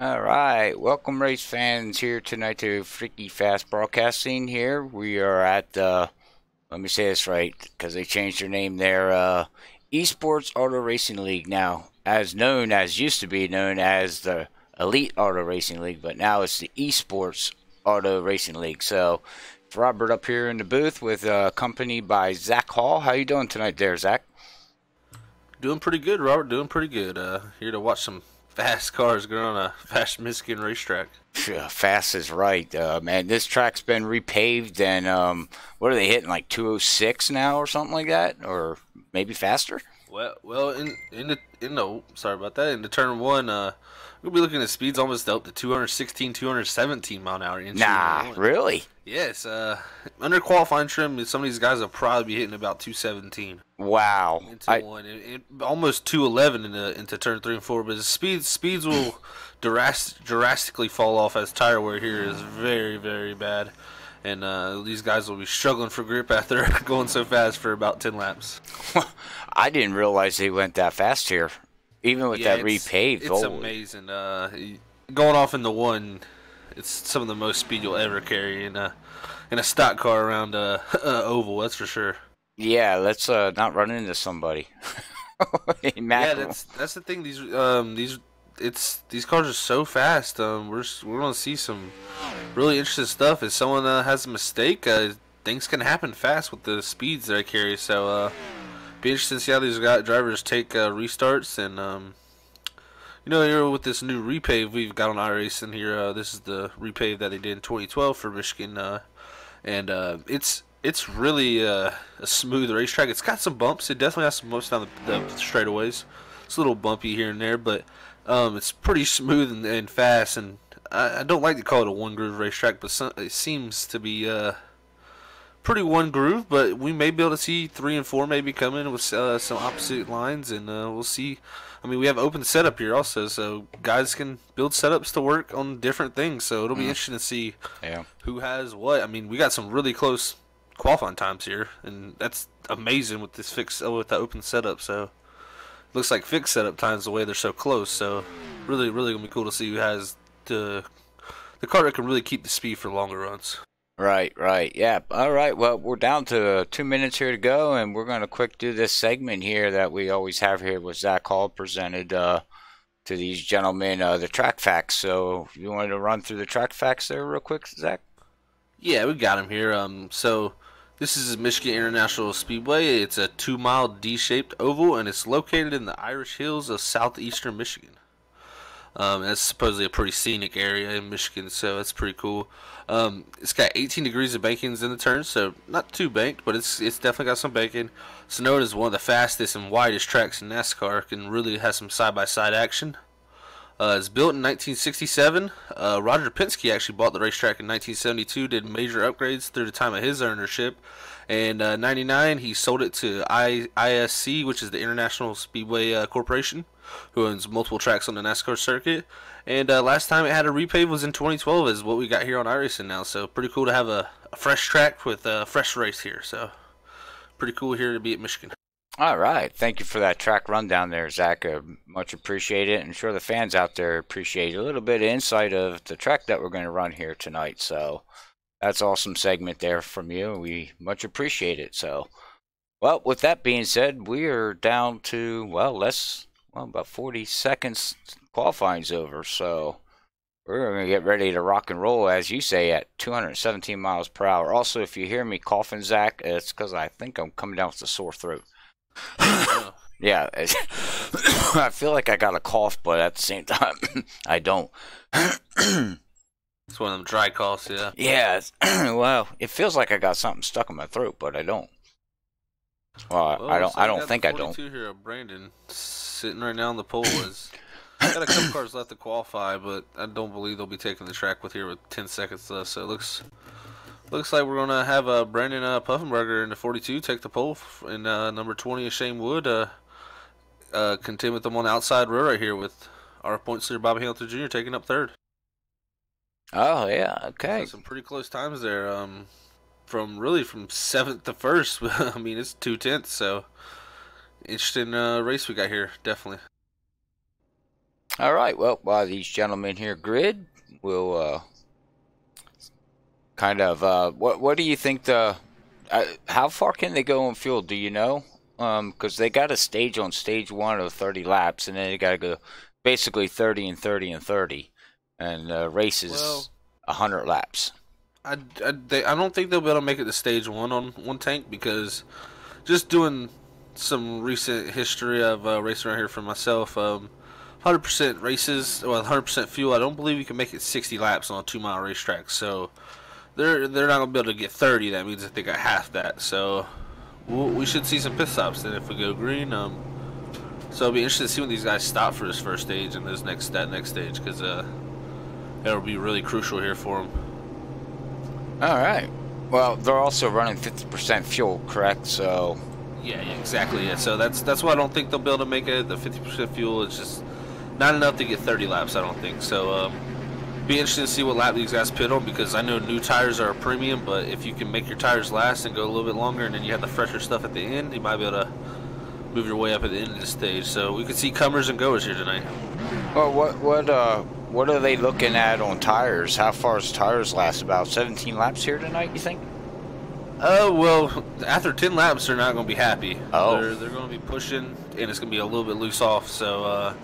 All right, welcome race fans here tonight to FreekyFast Broadcasting. Here we are at let me say this right because they changed their name there. eSports Auto Racing League now, as known as used to be known as the Elite Auto Racing League, but now it's the eSports Auto Racing League. So, it's Robert up here in the booth with accompanied by Zach Hall. How you doing tonight, there, Zach? Doing pretty good, Robert. Doing pretty good. Here to watch some fast cars go on a fast Michigan racetrack. Fast is right, man. This track's been repaved, and what are they hitting, like 206 now or something like that, or maybe faster? Well, in the sorry about that. In the turn one, we'll be looking at speeds almost up to 216, 217 mile an hour in turn Nah, one. really? Yes, under qualifying trim, some of these guys will probably be hitting about 217 Wow. into one, and almost 211 into turn three and four. But the speeds will drastically fall off as tire wear here is very, very bad. And these guys will be struggling for grip after going so fast for about 10 laps. I didn't realize they went that fast here, even with that repaved. It's amazing. Going off in the one, it's some of the most speed you'll ever carry in a stock car around oval. That's for sure. Yeah, let's not run into somebody. Yeah, that's the thing. These cars are so fast. We're gonna see some really interesting stuff. If someone has a mistake, things can happen fast with the speeds that I carry. So be interesting to see how these drivers take restarts. And here with this new repave we've got on iRacing here. This is the repave that they did in 2012 for Michigan, and it's really a smooth racetrack. It's got some bumps. It definitely has some bumps down the straightaways. It's a little bumpy here and there, but it's pretty smooth and fast. And I don't like to call it a one groove racetrack, but it seems to be pretty one groove. But we may be able to see 3 and 4 maybe coming with some opposite lines, and we'll see. I mean, we have open setup here also, so guys can build setups to work on different things. So it'll be interesting to see who has what. I mean, we got some really close qualifying times here, and that's amazing with this with the open setup. So it looks like fixed setup times the way they're so close. So really gonna be cool to see who has the car that can really keep the speed for longer runs. Right, yeah. All right, well, we're down to 2 minutes here to go, and we're going to quick do this segment here that we always have here with Zach Hall presented to these gentlemen, the track facts. So you wanted to run through the track facts there real quick, Zach? Yeah, we got him here. So this is Michigan International Speedway. It's a 2-mile D-shaped oval, and it's located in the Irish Hills of southeastern Michigan. That's supposedly a pretty scenic area in Michigan, so that's pretty cool. It's got 18 degrees of bankings in the turn, so not too banked, but it's definitely got some banking. It's known as one of the fastest and widest tracks in NASCAR. Can really have some side-by-side action. It's built in 1967. Roger Penske actually bought the racetrack in 1972, did major upgrades through the time of his ownership. And 99, he sold it to ISC, which is the International Speedway Corporation, who owns multiple tracks on the NASCAR circuit. And last time it had a repave was in 2012, is what we got here on iRacing now. So pretty cool to have a fresh track with a fresh race here. So pretty cool here to be at Michigan. All right. Thank you for that track rundown there, Zach. Much appreciate it. And sure the fans out there appreciate a little bit of insight of the track that we're going to run here tonight. So that's awesome segment there from you. We much appreciate it. So, well, with that being said, we are down to, about 40 seconds. Qualifying's over. So we're going to get ready to rock and roll, as you say, at 217 miles per hour. Also, if you hear me coughing, Zach, it's because I think I'm coming down with a sore throat. Yeah, I feel like I got a cough, but at the same time, I don't. It's one of them dry coughs, yeah. Yeah, well, it feels like I got something stuck in my throat, but I don't. Well, I don't. I don't think I don't. Here, Brandon, sitting right now on the pole is. Got a couple cars left to qualify, but I don't believe they'll be taking the track with 10 seconds left. So it looks like we're gonna have Brandon Puffenberger in the 42 take the pole, and number 20 is Shane Wood contend with them on the outside row right here with our points leader Bobby Hamilton Jr. taking up third. Oh yeah, okay. So some pretty close times there. From seventh to first. I mean, it's 2/10. So interesting race we got here, definitely. All right. Well, while these gentlemen here grid, we'll kind of what do you think how far can they go in field? Do you know? Because they got a stage on stage 1 of 30 laps, and then they got to go basically 30 and 30 and 30, and the race is 100 laps. I don't think they'll be able to make it to stage 1 on one tank, because just doing some recent history of racing around here for myself, 100% races, well, 100% fuel, I don't believe you can make it 60 laps on a 2-mile racetrack. So they're not going to be able to get 30. That means that they got half that. So we should see some pit stops then if we go green. So it'll be interesting to see when these guys stop for this first stage and that next stage, because it'll be really crucial here for them. All right. Well, they're also running 50% fuel, correct? So yeah, exactly. Yeah. So that's why I don't think they'll be able to make it. The 50% fuel is just not enough to get 30 laps, I don't think. So be interesting to see what lap these guys pit on, because I know new tires are a premium, but if you can make your tires last and go a little bit longer, and then you have the fresher stuff at the end, you might be able to move your way up at the end of the stage. So we could see comers and goers here tonight. Well, what are they looking at on tires? How far does tires last? About 17 laps here tonight, you think? Well, after 10 laps, they're not going to be happy. Oh. They're going to be pushing, and it's going to be a little bit loose off. So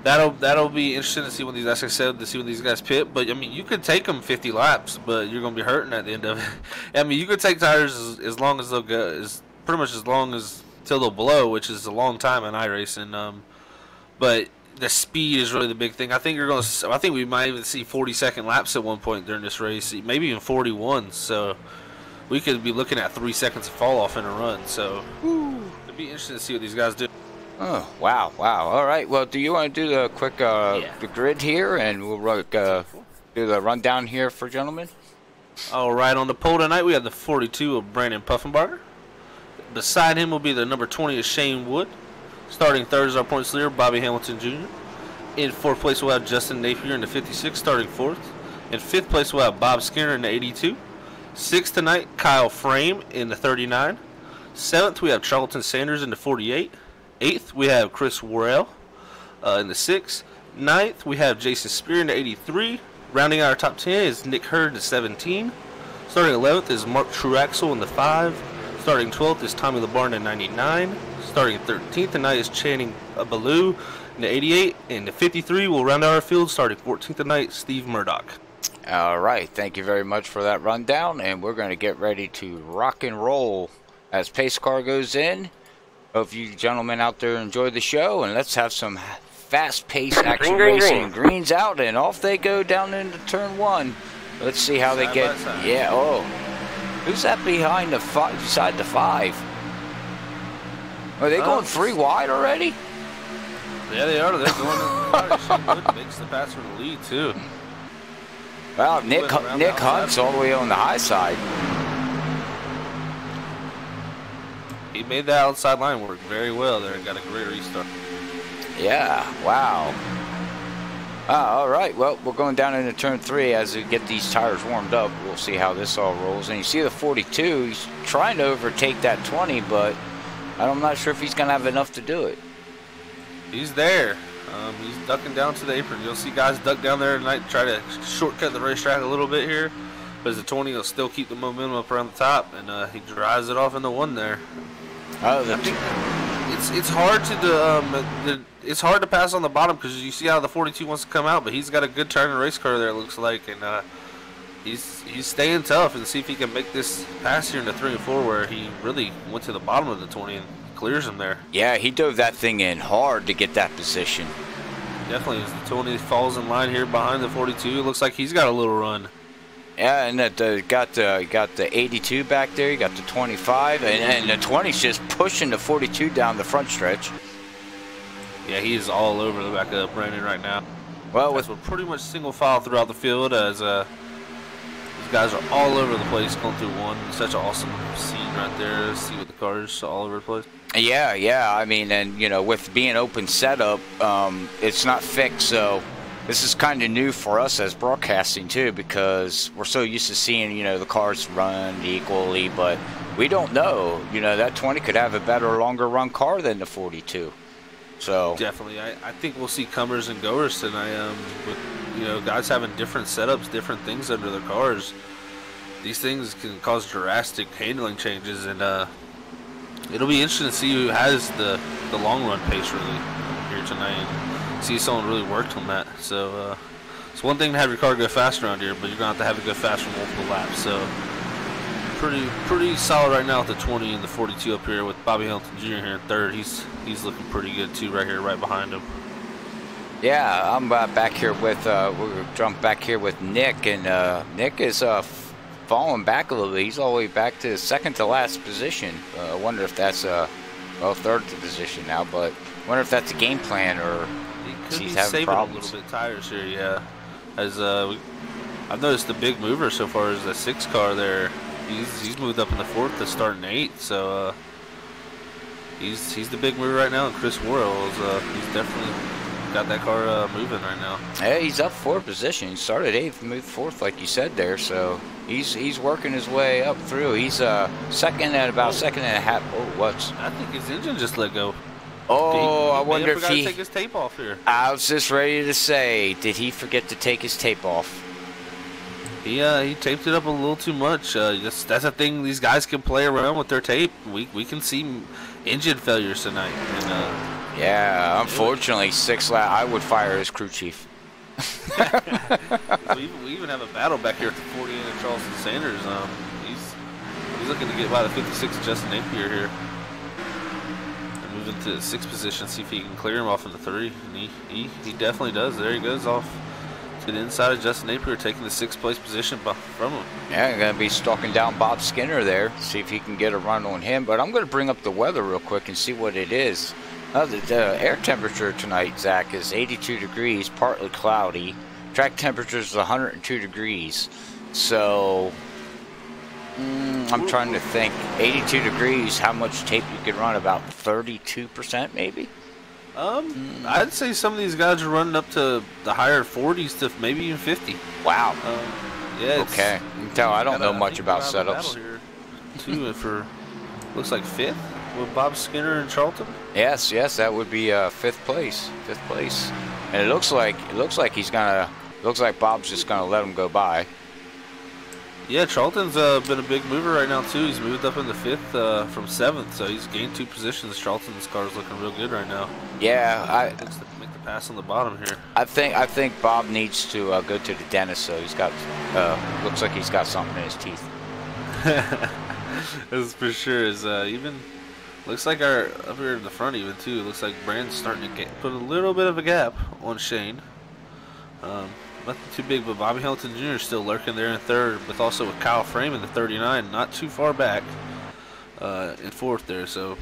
that'll be interesting to see when these guys, like I said, to see when these guys pit. But I mean, you could take them 50 laps, but you're going to be hurting at the end of it. I mean, you could take tires as long as they'll go, pretty much as long as till they'll blow, which is a long time in iRacing. But the speed is really the big thing. I think we might even see 40-second laps at one point during this race, maybe even 41. So we could be looking at 3 seconds of fall off in a run. So it'd be interesting to see what these guys do. Oh, wow. All right. Well, do you want to do the quick the grid here, and we'll do the rundown here for gentlemen? All right. On the pole tonight, we have the 42 of Brandon Puffenbarger. Beside him will be the number 20 of Shane Wood. Starting third is our points leader, Bobby Hamilton Jr. In fourth place, we'll have Justin Napier in the 56, starting fourth. In fifth place, we'll have Bob Skinner in the 82. Sixth tonight, Kyle Frame in the 39. Seventh, we have Charlton Sanders in the 48. Eighth, we have Chris Worrell in the 6. Ninth, we have Jason Spear in the 83. Rounding out our top 10 is Nick Hurd in the 17. Starting 11th is Mark Truaxel in the 5. Starting 12th is Tommy LeBarn in the 99. Starting 13th tonight is Channing Ballou in the 88. And the 53 will round out our field. Starting 14th tonight, Steve Murdoch. All right. Thank you very much for that rundown. And we're going to get ready to rock and roll as pace car goes in. Hope you gentlemen out there enjoy the show. And let's have some fast-paced action racing. Green's out, and off they go down into turn 1. Let's see how they get. Yeah, oh. Who's that behind beside the 5? Are they going 3 wide already? Yeah, they are. They're going 3 wide. Makes the pass for the lead, too. Well, Nick Hunt's all the way on the high side. He made that outside line work very well there and got a great restart. Yeah, wow. All right, well, we're going down into turn 3 as we get these tires warmed up. We'll see how this all rolls. And you see the 42, he's trying to overtake that 20, but I'm not sure if he's going to have enough to do it. He's there. He's ducking down to the apron. You'll see guys duck down there tonight, try to shortcut the racetrack a little bit here. But as the 20 will still keep the momentum up around the top, and he drives it off into 1 there. Oh, it's hard to it's hard to pass on the bottom because you see how the 42 wants to come out, but he's got a good turn and race car there, it looks like, and he's staying tough and see if he can make this pass here in the 3 and 4 where he really went to the bottom of the 20 and clears him there. Yeah, he dove that thing in hard to get that position. Definitely, as the 20 falls in line here behind the 42, it looks like he's got a little run. Yeah, and got the 82 back there. You got the 25, and the 20's just pushing the 42 down the front stretch. Yeah, he is all over the back of Brandon right now. Well, we're pretty much single file throughout the field as these guys are all over the place going through 1. Such an awesome scene right there. See with the cars all over the place. Yeah. I mean, and you know, with being open setup, it's not fixed, so. This is kind of new for us as broadcasting too, because we're so used to seeing, you know, the cars run equally, but we don't know. You know, that 20 could have a better, longer run car than the 42. So definitely, I think we'll see comers and goers tonight. With guys having different setups, different things under their cars. These things can cause drastic handling changes, and it'll be interesting to see who has the long run pace really here tonight, and see if someone really worked on that. So it's one thing to have your car go fast around here, but you're gonna have to have it go fast for multiple laps. So pretty solid right now with the 20 and the 42 up here, with Bobby Hamilton Jr. here in third. He's looking pretty good too, right here, right behind him. Yeah, I'm back here with we're jump back here with Nick, and Nick is falling back a little bit. He's all the way back to second to last position. I wonder if that's well, third position now, but I wonder if that's a game plan or he's having problems. A little bit tires here, yeah. As I've noticed the big mover so far is the 6 car there. He's moved up in the 4th to starting 8th, so he's the big mover right now. And Chris Worrell is he's definitely got that car moving right now. Yeah, he's up 4 positions. He started 8th, moved 4th, like you said there. So he's working his way up through. He's second at about second and a half. Oh, what's? I think his engine just let go. Oh, I wonder if he forgot to take his tape off here. I was just ready to say, did he forget to take his tape off? He taped it up a little too much. That's the thing. These guys can play around with their tape. We can see engine failures tonight. And, yeah, unfortunately, 6 lap. I would fire his crew chief. we even have a battle back here at the 48 of Charleston Sanders. He's looking to get by the 56 Justin Napier here. And move into the 6th position, see if he can clear him off in the 3. And he definitely does. There he goes off to the inside of Justin Napier, taking the 6th place position from him. Yeah, I'm going to be stalking down Bob Skinner there, see if he can get a run on him. But I'm going to bring up the weather real quick and see what it is. The air temperature tonight, Zach, is 82 degrees, partly cloudy. Track temperature is 102 degrees. So, I'm trying to think. 82 degrees, how much tape you could run? About 32% maybe? I'd say some of these guys are running up to the higher 40s to maybe even 50. Wow. Yeah. Okay. You can tell I don't know much about setups. Here too, for looks like 5th with Bob Skinner and Charlton. Yes, that would be 5th place. 5th place. And it looks like Bob's just gonna let him go by. Yeah, Charlton's been a big mover right now too. He's moved up in the 5th from 7th, so he's gained 2 positions. Charlton's car's looking real good right now. Yeah, looks to make the pass on the bottom here. I think Bob needs to go to the dentist. So he's got looks like he's got something in his teeth. That's for sure. Is even looks like our up here in the front even too. Looks like Brand's starting to put a little bit of a gap on Shane. Nothing too big, but Bobby Hamilton Jr. is still lurking there in 3rd, with also with Kyle Frame in the 39, not too far back in 4th there. So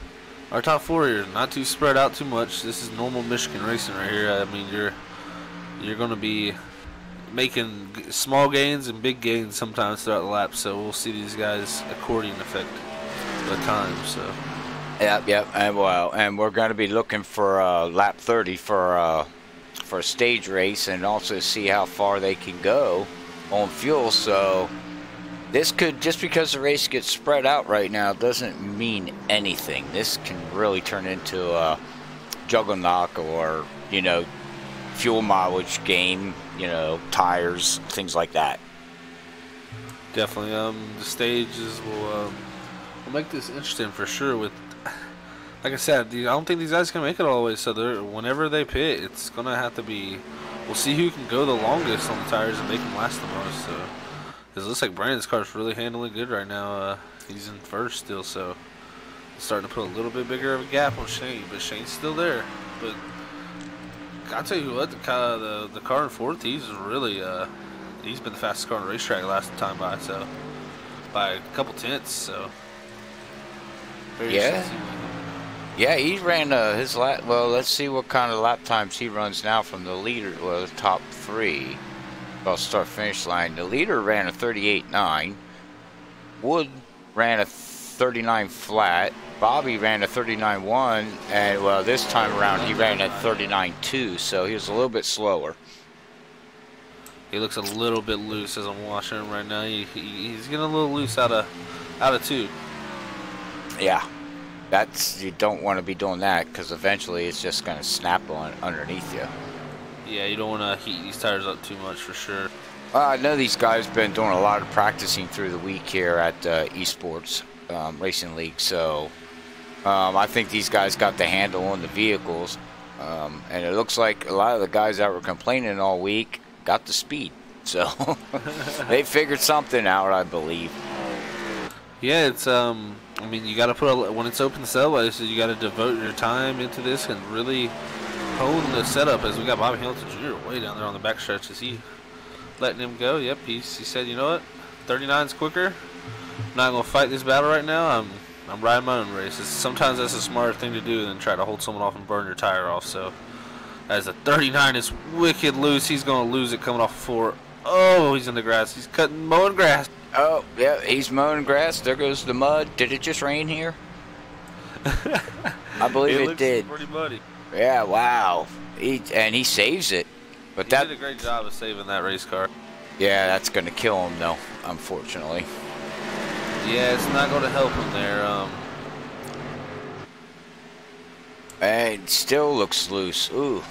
our top 4 here, not too spread out too much. This is normal Michigan racing right here. I mean, you're going to be making small gains and big gains sometimes throughout the lap. So we'll see these guys accordion effect at times. So. Yep, and we're going to be looking for lap 30 for a stage race, and also see how far they can go on fuel. So this could, just because the race gets spread out right now, doesn't mean anything. This can really turn into a juggernaut, or fuel mileage game, tires, things like that. Definitely. The stages will make this interesting for sure. With, like I said, I don't think these guys can make it all the way. So whenever they pit, it's gonna have to be. We'll see who can go the longest on the tires and make them last the most. So it looks like Brandon's car's really handling good right now. He's in 1st still, so it's starting to put a little bit bigger of a gap on Shane, but Shane's still there. But I'll tell you what, the car in 4th, he's really he's been the fastest car on the racetrack last time by a couple tenths. So yeah, he ran his lap. Well, let's see what kind of lap times he runs now from the leader. Well, the top 3. Well, start finish line. The leader ran a 38.9. Wood ran a 39 flat. Bobby ran a 39.1, and well, this time around he ran a 39.2. So he was a little bit slower. He looks a little bit loose as I'm watching him right now. He's getting a little loose out of 2. Yeah. You don't want to be doing that because eventually it's just going to snap on underneath you. Yeah, you don't want to heat these tires up too much for sure. I know these guys have been doing a lot of practicing through the week here at eSports Racing League, so I think these guys got the handle on the vehicles, and it looks like a lot of the guys that were complaining all week got the speed, so they figured something out, I believe. Yeah, it's I mean, you got to when it's open cell, so you got to devote your time into this and really hone the setup. As we got Bobby Hamilton Jr. way down there on the backstretch, is he letting him go? Yep, he said, you know what, 39's quicker. I'm not gonna fight this battle right now. I'm riding my own races. Sometimes that's a smarter thing to do than try to hold someone off and burn your tire off. So, as the 39 is wicked loose, he's gonna lose it coming off the floor. Oh, he's in the grass. He's mowing grass. Oh, yeah, he's mowing grass. There goes the mud. Did it just rain here? I believe it did. Pretty muddy. Yeah, wow. He saves it. But he did a great job of saving that race car. Yeah, that's going to kill him, though, unfortunately. Yeah, it's not going to help him there. And it still looks loose. Ooh.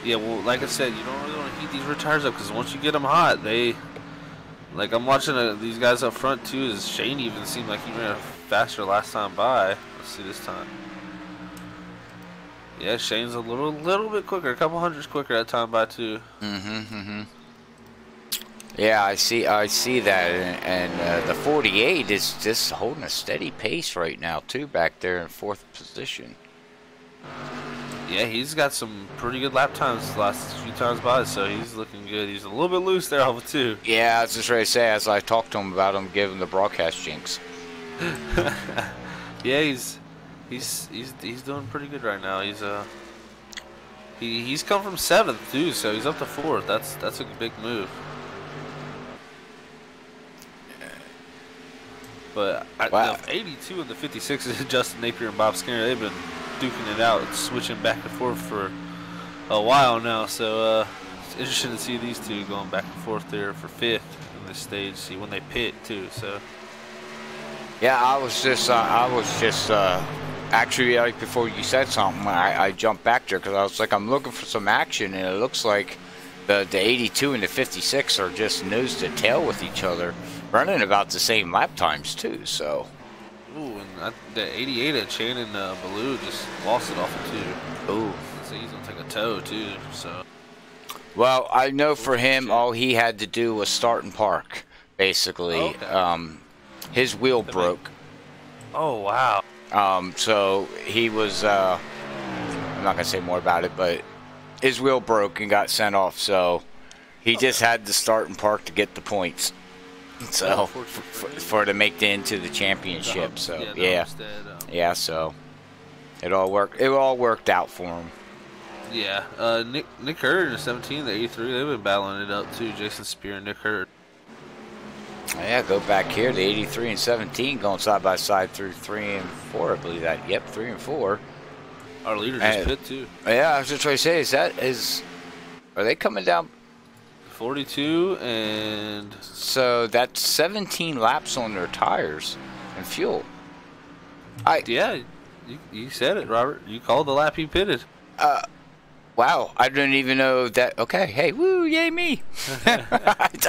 Yeah, well, like I said, you don't really want to heat these rear tires up because once you get them hot, like I'm watching these guys up front too. Is Shane even seemed like he ran faster last time by? Let's see this time. Yeah, Shane's a little bit quicker, a couple hundreds quicker that time by too. Yeah, I see that, and the 48 is just holding a steady pace right now too, back there in 4th position. Yeah, he's got some pretty good lap times the last few times by, so he's looking good. He's a little bit loose there off it too. Yeah, I was just ready to say, as I talked to him about him, give him the broadcast jinx. Yeah, he's doing pretty good right now. He's come from 7th too, so he's up to 4th. That's a big move. But wow. The 82 and the 56 is Justin Napier and Bob Skinner. They've been duking it out, switching back and forth for a while now. So it's interesting to see these two going back and forth there for 5th in this stage. See when they pit too. So yeah, I was just actually, like, before you said something, I jumped back there because I was like, I'm looking for some action, and it looks like the 82 and the 56 are just nose to tail with each other, running about the same lap times too. So. Ooh, and the 88 at Shannon Ballou just lost it off of 2. Ooh. So he's going to take a tow, too. So. Well, I know for him, all he had to do was start and park, basically. Okay. His wheel broke. Oh, wow. So he was, I'm not going to say more about it, but his wheel broke and got sent off. So he just had to start and park to get the points. So for to make it into the championship, so yeah, so it all worked out for him. Yeah, Nick Hurd in 17, the 83, they've been battling it up too. Jason Spear and Nick Hurd. Yeah, go back here, the 83 and 17 going side by side through 3 and 4, I believe that. Yep, 3 and 4. Our leader just pit too. Yeah, I was just trying to say, are they coming down? 42 and so that's 17 laps on their tires and fuel. Yeah, you said it, Robert. You called the lap he pitted. Wow, I didn't even know that. Okay, hey, woo, yay me. It's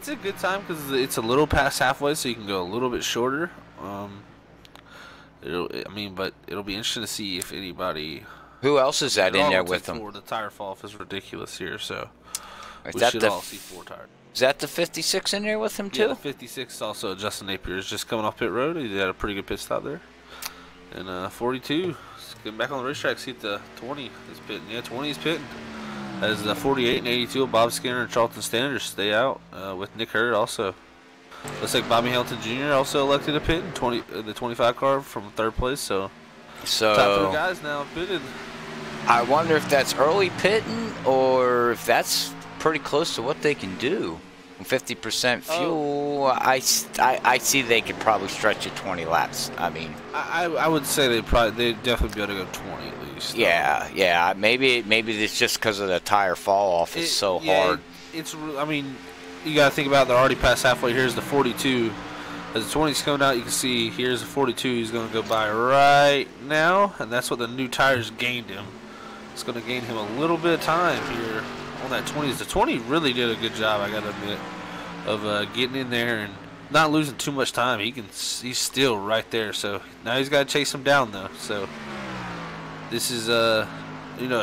a good time because it's a little past halfway, so you can go a little bit shorter. But it'll be interesting to see if anybody. Who else is that in there with them? The tire fall off is ridiculous here, so. We should all see 4 tires. Is that the 56 in there with him too? Yeah, the 56 also. Justin Napier is just coming off pit road. He had a pretty good pit stop there. And 42 is getting back on the racetrack. See if the 20 is pitting. Yeah, 20 is pitting. As the 48 and 82, Bob Skinner and Charlton Standard stay out with Nick Hurd also. Looks like Bobby Hamilton Jr. also elected to pit in the 25 car from 3rd place. So top 3 guys now pitted. I wonder if that's early pitting or if that's pretty close to what they can do. 50% fuel, I see they could probably stretch it 20 laps. I mean, I would say they'd definitely be able to go 20 at least. Yeah. Maybe it's just because of the tire fall off. It's so hard. You got to think about they're already past halfway. Here's the 42. As the 20's coming out, you can see here's a 42 he's going to go by right now, and that's what the new tires gained him. It's going to gain him a little bit of time here on that 20s. The 20 really did a good job, I got to admit, of getting in there and not losing too much time. He's still right there, so now he's got to chase him down though. So this is a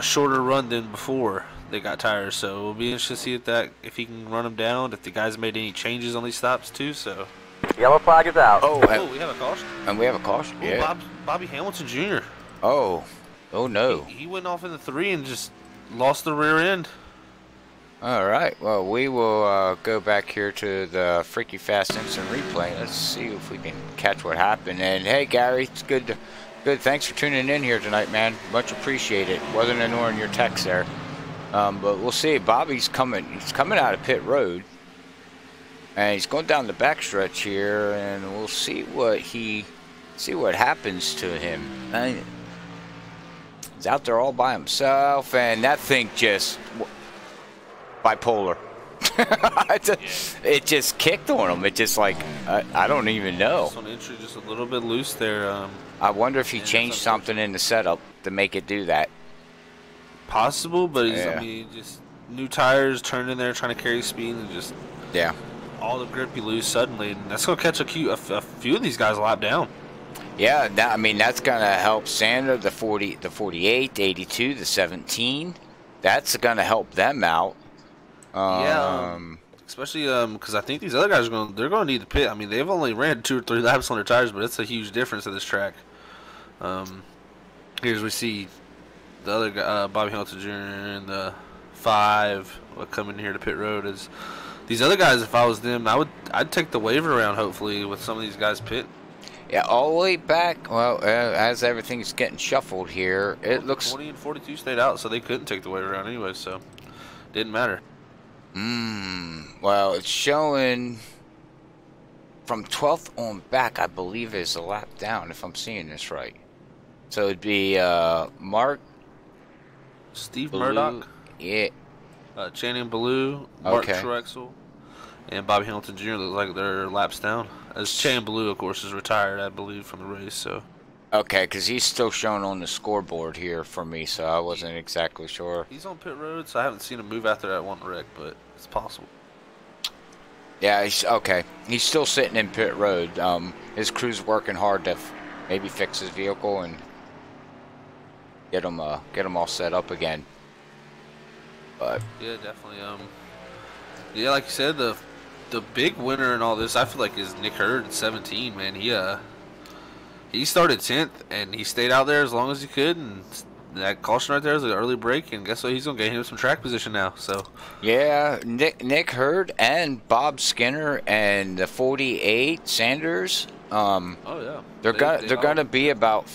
shorter run than before they got tires. So we'll be interested to see if he can run him down. If the guys made any changes on these stops too. So yellow flag is out. Oh, we have a caution. And we have a caution. Oh, Yeah. Bobby Hamilton Jr. Oh no. He went off in the 3 and just lost the rear end. All right. Well, we will go back here to the FreekyFast instant replay. Let's see if we can catch what happened. And hey, Gary, it's good. Thanks for tuning in here tonight, man. Much appreciated. Wasn't ignoring your text there. But we'll see. Bobby's coming. He's coming out of pit road, and he's going down the backstretch here, and we'll see what happens to him. He's out there all by himself, and that thing just bipolar. It just kicked on him. It just like I don't even know. This one entry just a little bit loose there. I wonder if he changed something in the setup to make it do that. Possible, but just new tires, turned in there trying to carry speed, and just all the grip you lose suddenly, and that's gonna catch a few of these guys a lap down. Yeah, that's gonna help Sander, the 40, the 48, the 82, the 17. That's gonna help them out. Especially because I think these other guys they're gonna need the pit. I mean, they've only ran 2 or 3 laps on their tires, but it's a huge difference at this track. Here's we see the other guy, Bobby Hamilton Jr. and the 5 coming here to pit road. Is these other guys? If I was them, I'd take the waiver around. Hopefully, with some of these guys pit. Yeah, all the way back. Well, as everything's getting shuffled here, it looks 20 and 42 stayed out, so they couldn't take the waiver around anyway. So didn't matter. Well, it's showing from 12th on back, I believe, is a lap down, if I'm seeing this right. So it'd be Steve Ballou, Murdoch, Channing Ballou, Mark Truexel, and Bobby Hamilton Jr. look like they're laps down. As Channing Ballou, of course, is retired, I believe, from the race. So okay, because he's still shown on the scoreboard here for me, so I wasn't exactly sure. He's on pit road, so I haven't seen him move after that one wreck, but it's possible. Yeah, he's still sitting in pit road. His crew's working hard to maybe fix his vehicle and get him all set up again. But yeah, definitely. Yeah, like you said, the big winner in all this, I feel like, is Nick Hurd at 17. Man, he started 10th and he stayed out there as long as he could, and that caution right there is an early break, and guess what? He's gonna get him some track position now. So yeah, Nick Hurd and Bob Skinner and the 48 Sanders. Oh yeah, they're gonna be about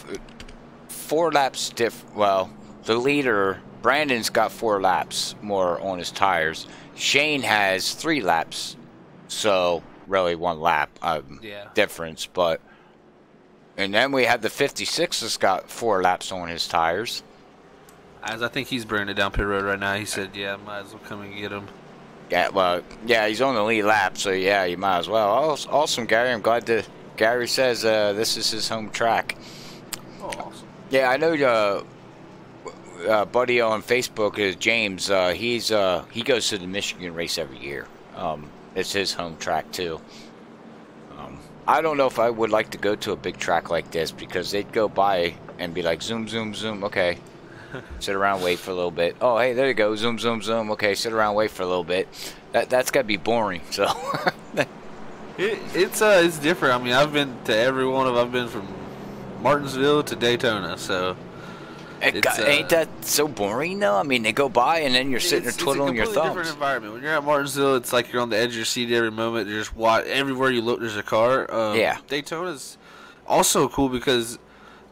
4 laps Well, the leader Brandon's got 4 laps more on his tires. Shane has 3 laps, so really 1 lap difference. But and then we have the 56 that's got 4 laps on his tires. As I think he's bringing it down pit road right now. He said, "Yeah, might as well come and get him." Yeah, well, yeah, he's on the lead lap, so yeah, you might as well. Awesome, Gary. I'm glad that Gary says this is his home track. Oh, awesome. Yeah, I know. Buddy on Facebook is James. He goes to the Michigan race every year. It's his home track too. I don't know if I would like to go to a big track like this, because they'd go by and be like zoom, zoom, zoom. Okay, sit around, wait for a little bit. Oh, hey, there you go. Zoom, zoom, zoom. Okay, sit around, wait for a little bit. That's gotta be boring. So it's different. I mean, I've been to every one of. I've been from Martinsville to Daytona, so. Ain't that so boring though? I mean, they go by and then you're sitting there twiddling your thumbs. It's a completely different environment. When you're at Martinsville, it's like you're on the edge of your seat every moment. You're just everywhere you look, there's a car. Yeah. Daytona's also cool because,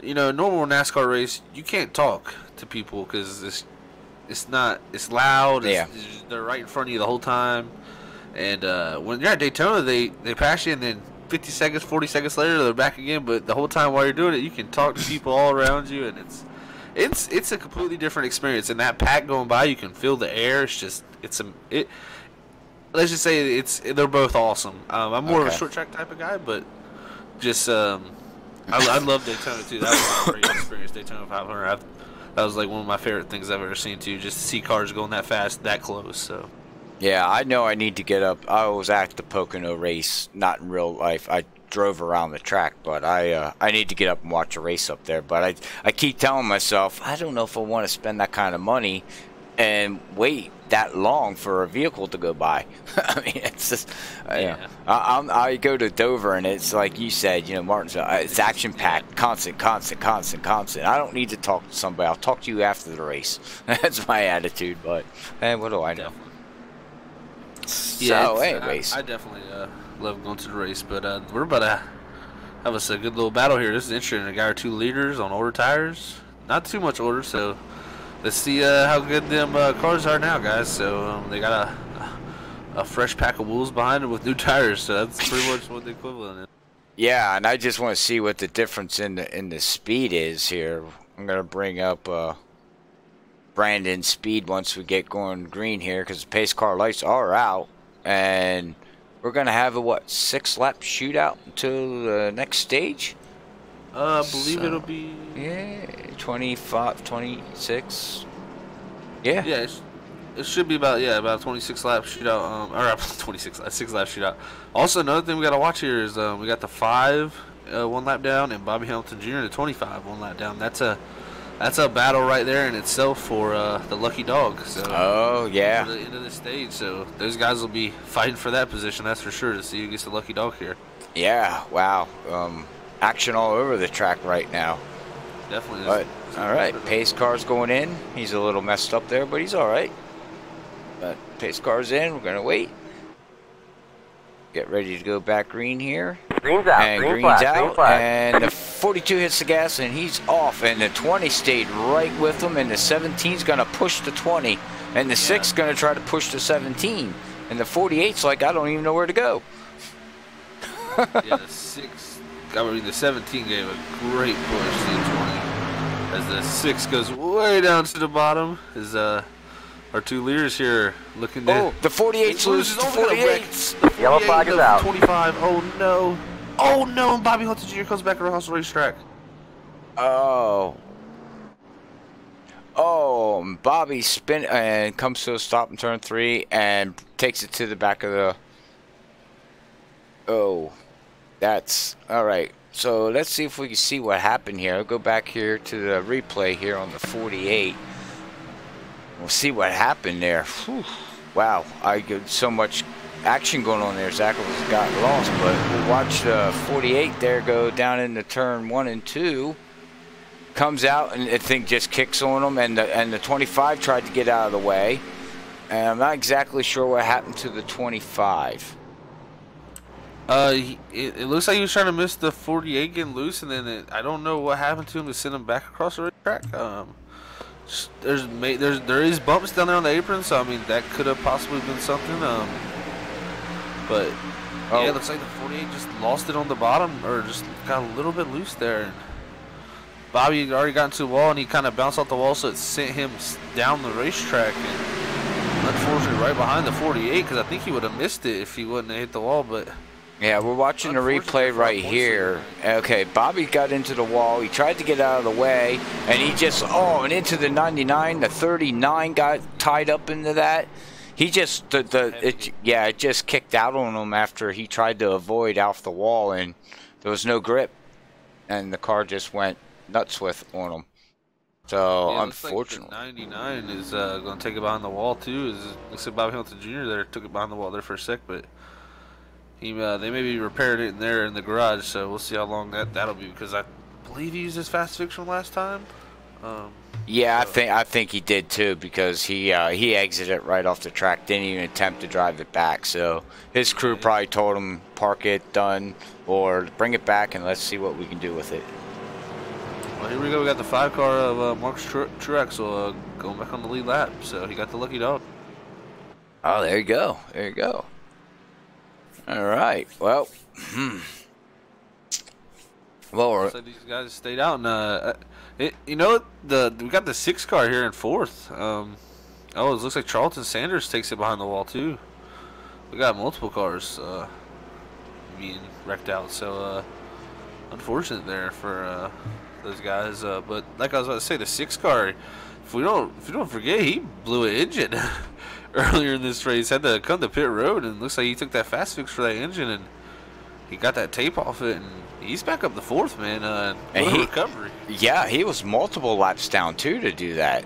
normal NASCAR race, you can't talk to people because it's loud. They're right in front of you the whole time. And when you're at Daytona, they pass you, and then 50 seconds, 40 seconds later, they're back again. But the whole time while you're doing it, you can talk to people all around you, and it's a completely different experience. And that pack going by, you can feel the air. It's just let's just say they're both awesome. I'm more of a short track type of guy, but just I love Daytona too. That was a great experience, Daytona 500. That was like one of my favorite things I've ever seen too. Just to see cars going that fast, that close. So. Yeah, I know I need to get up. I was at the Pocono race, not in real life. I drove around the track, but I need to get up and watch a race up there. But I keep telling myself, I don't know if I want to spend that kind of money and wait that long for a vehicle to go by. I mean, it's just, yeah. I go to Dover, and it's like you said, Martinsville, it's action-packed, constant. I don't need to talk to somebody. I'll talk to you after the race. That's my attitude, but what do I know? Yeah, so, anyways. I definitely love going to the race, but we're about to have us a good little battle here. This is interesting. A guy or two leaders on older tires. Not too much older, so let's see how good them cars are now, guys. So they got a fresh pack of wheels behind it with new tires, so that's pretty much what the equivalent is. Yeah, and I just want to see what the difference in the speed is here. I'm going to bring up Brandon's speed once we get going green here, because the pace car lights are out, and we're going to have a 6-lap shootout until the next stage. I believe it'll be 25, 26. Yeah. Yeah, it should be about a 26-lap shootout. Or 6-lap shootout. Also, another thing we got to watch here is we got the 5 1 lap down, and Bobby Hamilton Jr. the 25 1 lap down. That's a battle right there in itself for the lucky dog. So oh yeah. For the end of the stage, so those guys will be fighting for that position. That's for sure, to see who gets the lucky dog here. Yeah. Wow. Action all over the track right now. Definitely. But all right, pace car's going in. He's a little messed up there, but he's all right. But pace car's in. We're gonna wait. Get ready to go back green here. Green's out. And green's out. And the 42 hits the gas, and he's off. And the 20 stayed right with him. And the 17's gonna push the 20, and the 6's gonna try to push the 17. And the 48's like, I don't even know where to go. Yeah, the 17 gave a great push to the 20. As the 6 goes way down to the bottom, is our two leaders here looking to... Oh, the 48's loses. The 48's. Yellow flag is out. 25. Oh no. Oh no. And Bobby Hamilton Jr. comes back across the racetrack. Oh. Oh, Bobby spin and comes to a stop in turn 3 and takes it to the back of the... Oh. That's... Alright. So let's see if we can see what happened here. I'll go back here to the replay here on the 48. We'll see what happened there. Whew. Wow, I got so much action going on there. Zach got lost, but we'll watch the 48 there go down into turn 1 and 2. Comes out, and the thing just kicks on him, and the 25 tried to get out of the way. And I'm not exactly sure what happened to the 25. It looks like he was trying to miss the 48 getting loose, and then I don't know what happened to him to send him back across the racetrack. There is bumps down there on the apron, so I mean that could have possibly been something. But yeah, it looks like the 48 just lost it on the bottom, or just got a little bit loose there. And Bobby had already gotten to the wall, and he kind of bounced off the wall, so it sent him down the racetrack. And unfortunately, right behind the 48, because I think he would have missed it if he wouldn't have hit the wall. But yeah, we're watching the replay right here. Okay, Bobby got into the wall. He tried to get out of the way, and he just, and into the 99. The 39 got tied up into that. He just, it just kicked out on him after he tried to avoid off the wall, and there was no grip, and the car just went nuts on him. So, yeah, unfortunately. Like the 99 is going to take it behind the wall, too. Looks like Bobby Hamilton Jr. there took it behind the wall there for a sec, but they maybe repaired it in there in the garage, so we'll see how long that'll be, because I believe he used his fast fix from last time. Yeah, I think he did too, because he exited right off the track, didn't even attempt to drive it back. So his crew probably told him park it, done, or bring it back and let's see what we can do with it. Well, here we go. We got the 5 car of Marcus Truex going back on the lead lap, so he got the lucky dog. Oh, there you go. There you go. All right. Well, looks like these guys stayed out, and we got the 6 car here in 4th. It looks like Charlton Sanders takes it behind the wall too. we got multiple cars being wrecked out. So unfortunate there for those guys. But like I was about to say, the 6 car, if you don't forget, he blew an engine earlier in this race. Had to come to pit road, and looks like he took that fast fix for that engine, and he got that tape off it, and he's back up the 4th, man. What a recovery! Yeah, he was multiple laps down too to do that.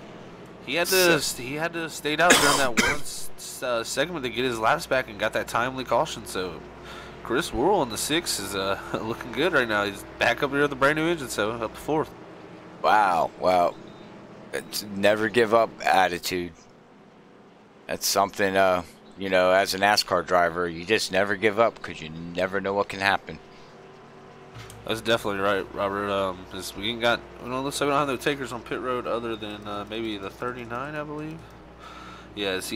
He had to stay out during that one segment to get his laps back and got that timely caution. So Chris Worrell on the 6 is looking good right now. He's back up here with a brand new engine, so up to 4th. Wow, well, it's never give up attitude. That's something, you know, as a NASCAR driver, you just never give up because you never know what can happen. That's definitely right, Robert. We looks like we don't have no takers on pit road other than maybe the 39, I believe. Yes,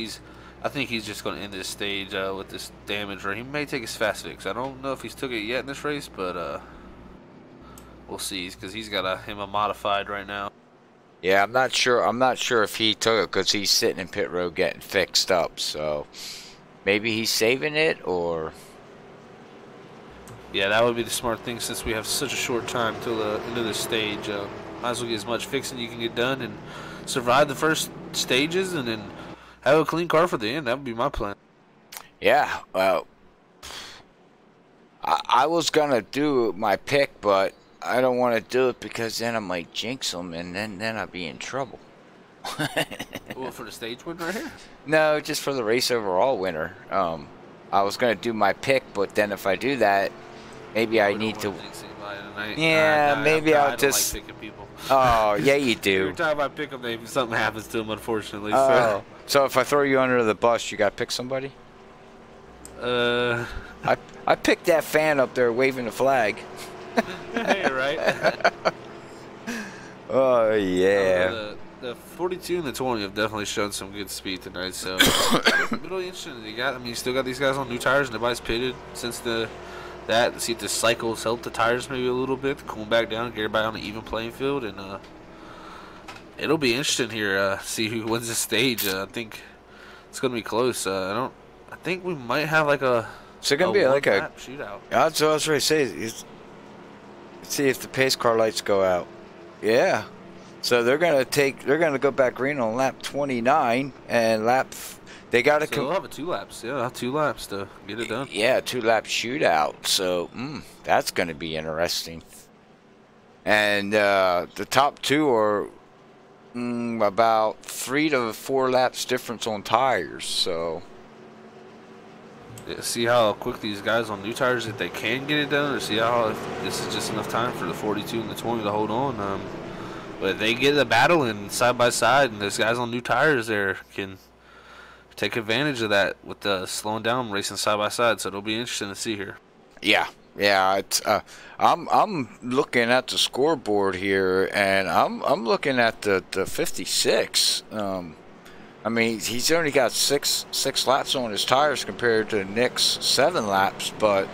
I think he's just going to end this stage with this damage, or he may take his fast fix. I don't know if he's took it yet in this race, but we'll see, because he's got him a modified right now. Yeah, I'm not sure. I'm not sure if he took it because he's sitting in pit road getting fixed up. So maybe he's saving it, or yeah, that would be the smart thing since we have such a short time till the end of this stage. Might as well get as much fixing you can get done and survive the first stages, and then have a clean car for the end. That would be my plan. Yeah, well, I was gonna do my pick, but I don't want to do it because then I might jinx them, and then I'd be in trouble. Well, for the stage win right here? No, just for the race overall winner. I was gonna do my pick, but then if I do that, maybe I need to. Yeah, maybe I'll just. Like picking people. Oh, yeah, you do. Every time I pick them, something happens to them, unfortunately. Oh, so if I throw you under the bus, you gotta pick somebody. I picked that fan up there waving the flag. Hey, you're right. Oh yeah. The 42 and the 20 have definitely shown some good speed tonight. So really interesting. You still got these guys on new tires, and everybody's pitted since that. See if the cycles help the tires maybe a little bit, to cool them back down, get everybody on an even playing field, and it'll be interesting here. See who wins the stage. I think it's gonna be close. I think we might have like a. It's gonna be like a shootout. That's what I was ready to say. Let's see if the pace car lights go out. Yeah. So they're gonna go back green on lap 29 and they got to. So they'll have 2 laps. Yeah, they'll have 2 laps to get it done. Yeah, 2-lap shootout. So that's gonna be interesting. And the top 2 are about 3 to 4 laps difference on tires. So. See how quick these guys on new tires, if they can get it done, or see how if this is just enough time for the 42 and the 20 to hold on. But if they get a battle in side by side, and those guys on new tires there can take advantage of that with the slowing down, racing side by side. So it'll be interesting to see here. Yeah. It's I'm looking at the scoreboard here, and I'm looking at the 56. I mean, he's only got six laps on his tires compared to Nick's 7 laps, but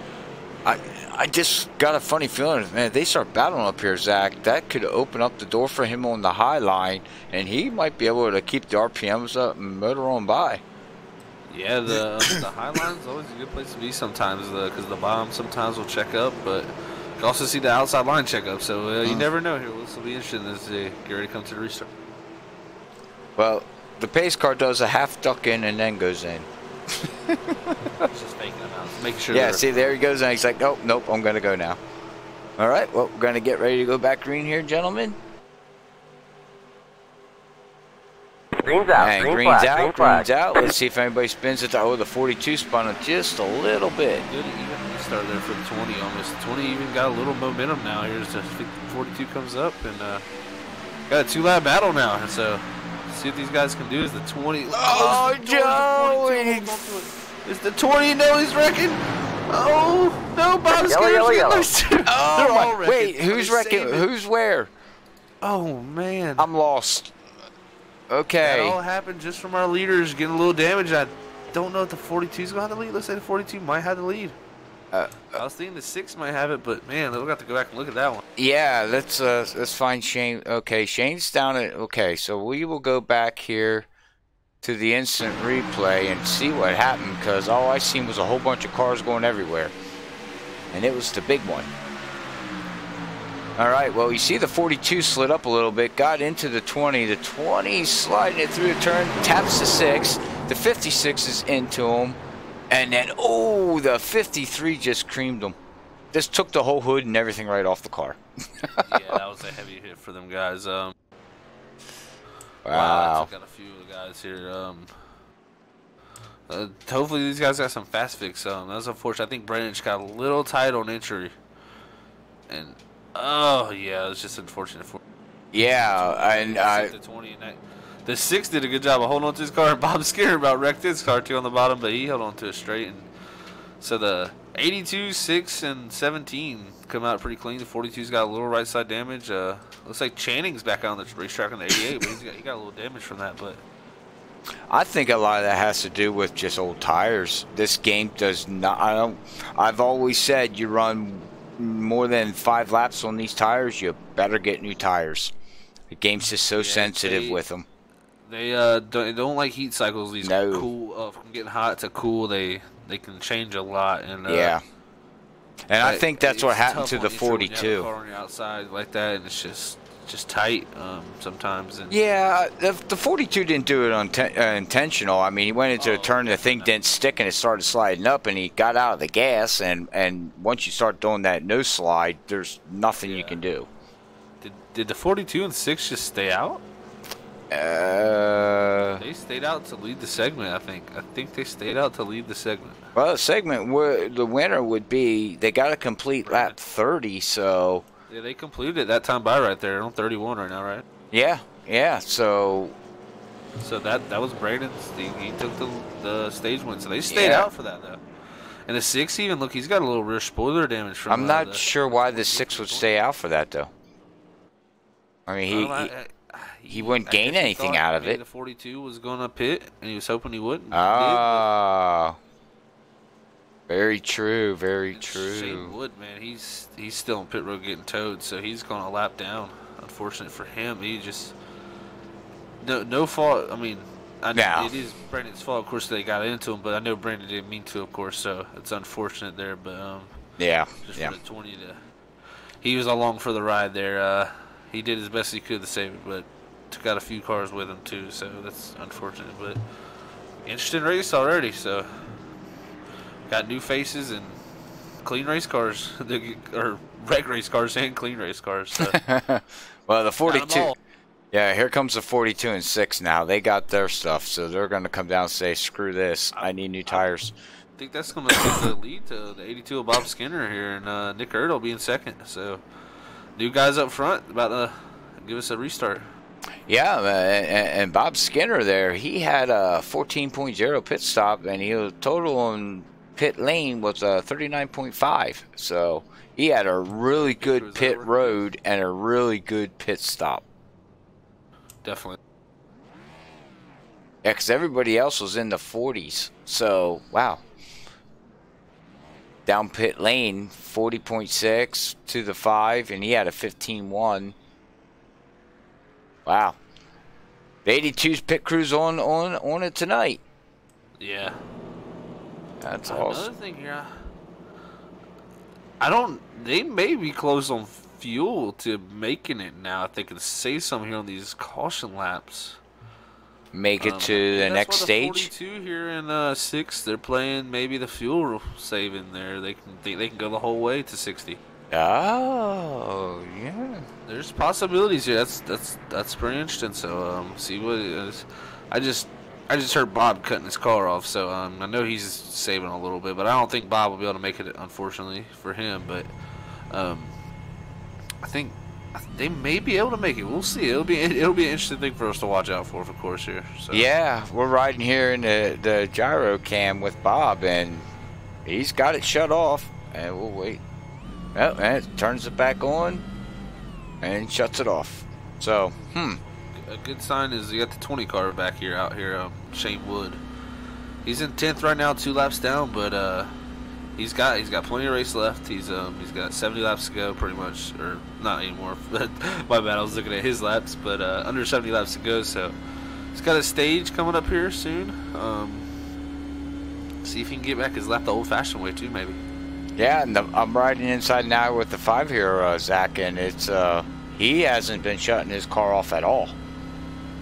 I just got a funny feeling, man, if they start battling up here, Zach, that could open up the door for him on the high line, and he might be able to keep the RPMs up and motor on by. Yeah, the high line is always a good place to be sometimes, because the bottom sometimes will check up, but you can also see the outside line check up, so you never know here. This will be interesting as they get ready to come to the restart. Well, the pace car does a half duck in and then goes in. He's just faking them out. Making sure. Yeah, see, there he goes, and he's like, nope, I'm going to go now. All right, well, we're going to get ready to go back green here, gentlemen. Green's out. And green green's flag, out, green flag. green's out. Let's see if anybody spins it. Oh, the 42 spun it just a little bit. Good even restart there for the 20 almost. 20 even got a little momentum now here as the 42 comes up, and got a 2-lap battle now. And so see what these guys can do. Is the 20? Oh, Joe! Is the 20? No, he's wrecking. Oh no, Bob's getting Oh my! Wait, who's wrecking? Who's where? Oh man, I'm lost. Okay. That all happened just from our leaders getting a little damage. I don't know if the 42's gonna have the lead. Let's say the 42 might have the lead. I was thinking the 6 might have it, but man, we'll have to go back and look at that one. Yeah, let's find Shane. Okay, Shane's down at. Okay, so we will go back here to the instant replay and see what happened, because all I seen was a whole bunch of cars going everywhere. And it was the big one. All right, well, you see the 42 slid up a little bit, got into the 20. The 20 sliding it through the turn, taps the 6. The 56 is into him. And then, oh, the 53 just creamed him. Just took the whole hood and everything right off the car. Yeah, that was a heavy hit for them guys. Wow. I took out a few of the guys here. Hopefully these guys got some fast fix. That's unfortunate. I think Brandon just got a little tight on entry. And, oh, yeah, it was just unfortunate for him. Yeah, and the 6 did a good job of holding on to his car, and Bob Skinner about wrecked his car too on the bottom, but he held on to it straight. And so the 82, 6, and 17 come out pretty clean. The 42's got a little right side damage. Looks like Channing's back on the racetrack on the 88, but he got a little damage from that. But I think a lot of that has to do with just old tires. This game does not. I've always said you run more than 5 laps on these tires, you better get new tires. The game's just so sensitive with them. They don't like heat cycles. These cool from getting hot to cool. They can change a lot. And yeah. And I think that's what happened to the 42. Car on your outside like that, and it's just tight sometimes. And yeah, the 42 didn't do it intentional. I mean, he went into a turn, the thing didn't stick, and it started sliding up, and he got out of the gas. And once you start doing that no slide, there's nothing you can do. Did the 42 and 6 just stay out? They stayed out to lead the segment, I think. I think they stayed out to lead the segment. Well, the segment where the winner would be, they got to complete lap 30, so... Yeah, they completed it that time by right there. They're on 31 right now, right? Yeah, so... So that was Braden's. He took the stage win, so they stayed out for that, though. And the 6 even, look, he's got a little rear spoiler damage from... I'm not sure why the 6 would stay out for that, though. I mean, he wouldn't gain anything out of it. The 42 was going to pit, and he was hoping he wouldn't. Ah, very true, very true. Shane Wood, man, he's still on pit road getting towed, so he's going a lap down. Unfortunate for him, he just no fault. I mean, it is Brandon's fault, of course. They got into him, but I know Brandon didn't mean to, of course. So it's unfortunate there, but just for the 20 he was along for the ride there. He did his best he could to save it, but took out a few cars with him too, so that's unfortunate. But interesting race already, so got new faces and clean race cars, or wreck race cars and clean race cars. So. Well, the 42, yeah, here comes the 42 and 6 now. They got their stuff, so they're going to come down and say, screw this, I need new tires. I think that's going to give the lead to the 82 of Bob Skinner here, and Nick Erd will be in second, so... New guys up front about to give us a restart. Yeah, and Bob Skinner there, he had a 14.0 pit stop, and he was total on pit lane was 39.5. So he had a really good pit road and a really good pit stop. Definitely. Yeah, because everybody else was in the 40s. So, wow. Down pit lane, 40.6 to the 5, and he had a 15.1. Wow. The 82's pit crew's on it tonight. Yeah. That's awesome. Another thing here, they may be close on fuel to making it now. If they can save some here on these caution laps. Make it to the next stage. 42 here in 6, they're playing maybe the fuel saving there. They can go the whole way to 60. Oh, yeah. There's possibilities here. That's pretty interesting. So see what it is. I just heard Bob cutting his car off, so I know he's saving a little bit, but I don't think Bob will be able to make it, unfortunately for him. But I think they may be able to make it. We'll see. It'll be an interesting thing for us to watch out for, of course, here. So. Yeah, we're riding here in the gyro cam with Bob, and he's got it shut off, and we'll wait. Oh, and it turns it back on and shuts it off. So, A good sign is you got the 20 car back here, out here, Shane Wood. He's in 10th right now, 2 laps down, but he's got plenty of race left. He's got 70 laps to go, pretty much, or not anymore. My bad, I was looking at his laps, but under 70 laps to go. So He's got a stage coming up here soon. See if he can get back his lap the old-fashioned way too, maybe. Yeah, and I'm riding inside now with the 5 here, Zach, and it's he hasn't been shutting his car off at all.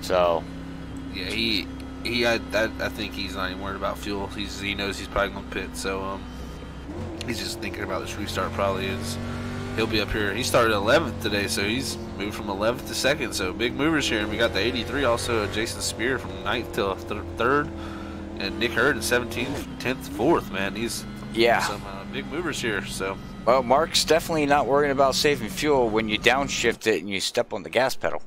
So yeah, I think he's not even worried about fuel. He knows he's probably gonna pit, so he's just thinking about this restart. Probably is. He'll be up here. He started 11th today, so he's moved from 11th to 2nd. So big movers here, and we got the 83 also, Jason Spear from 9th to 3rd, and Nick Hurd in 17th, 10th, 4th. Man, he's some big movers here. So well, Mark's definitely not worrying about saving fuel when you downshift it and you step on the gas pedal.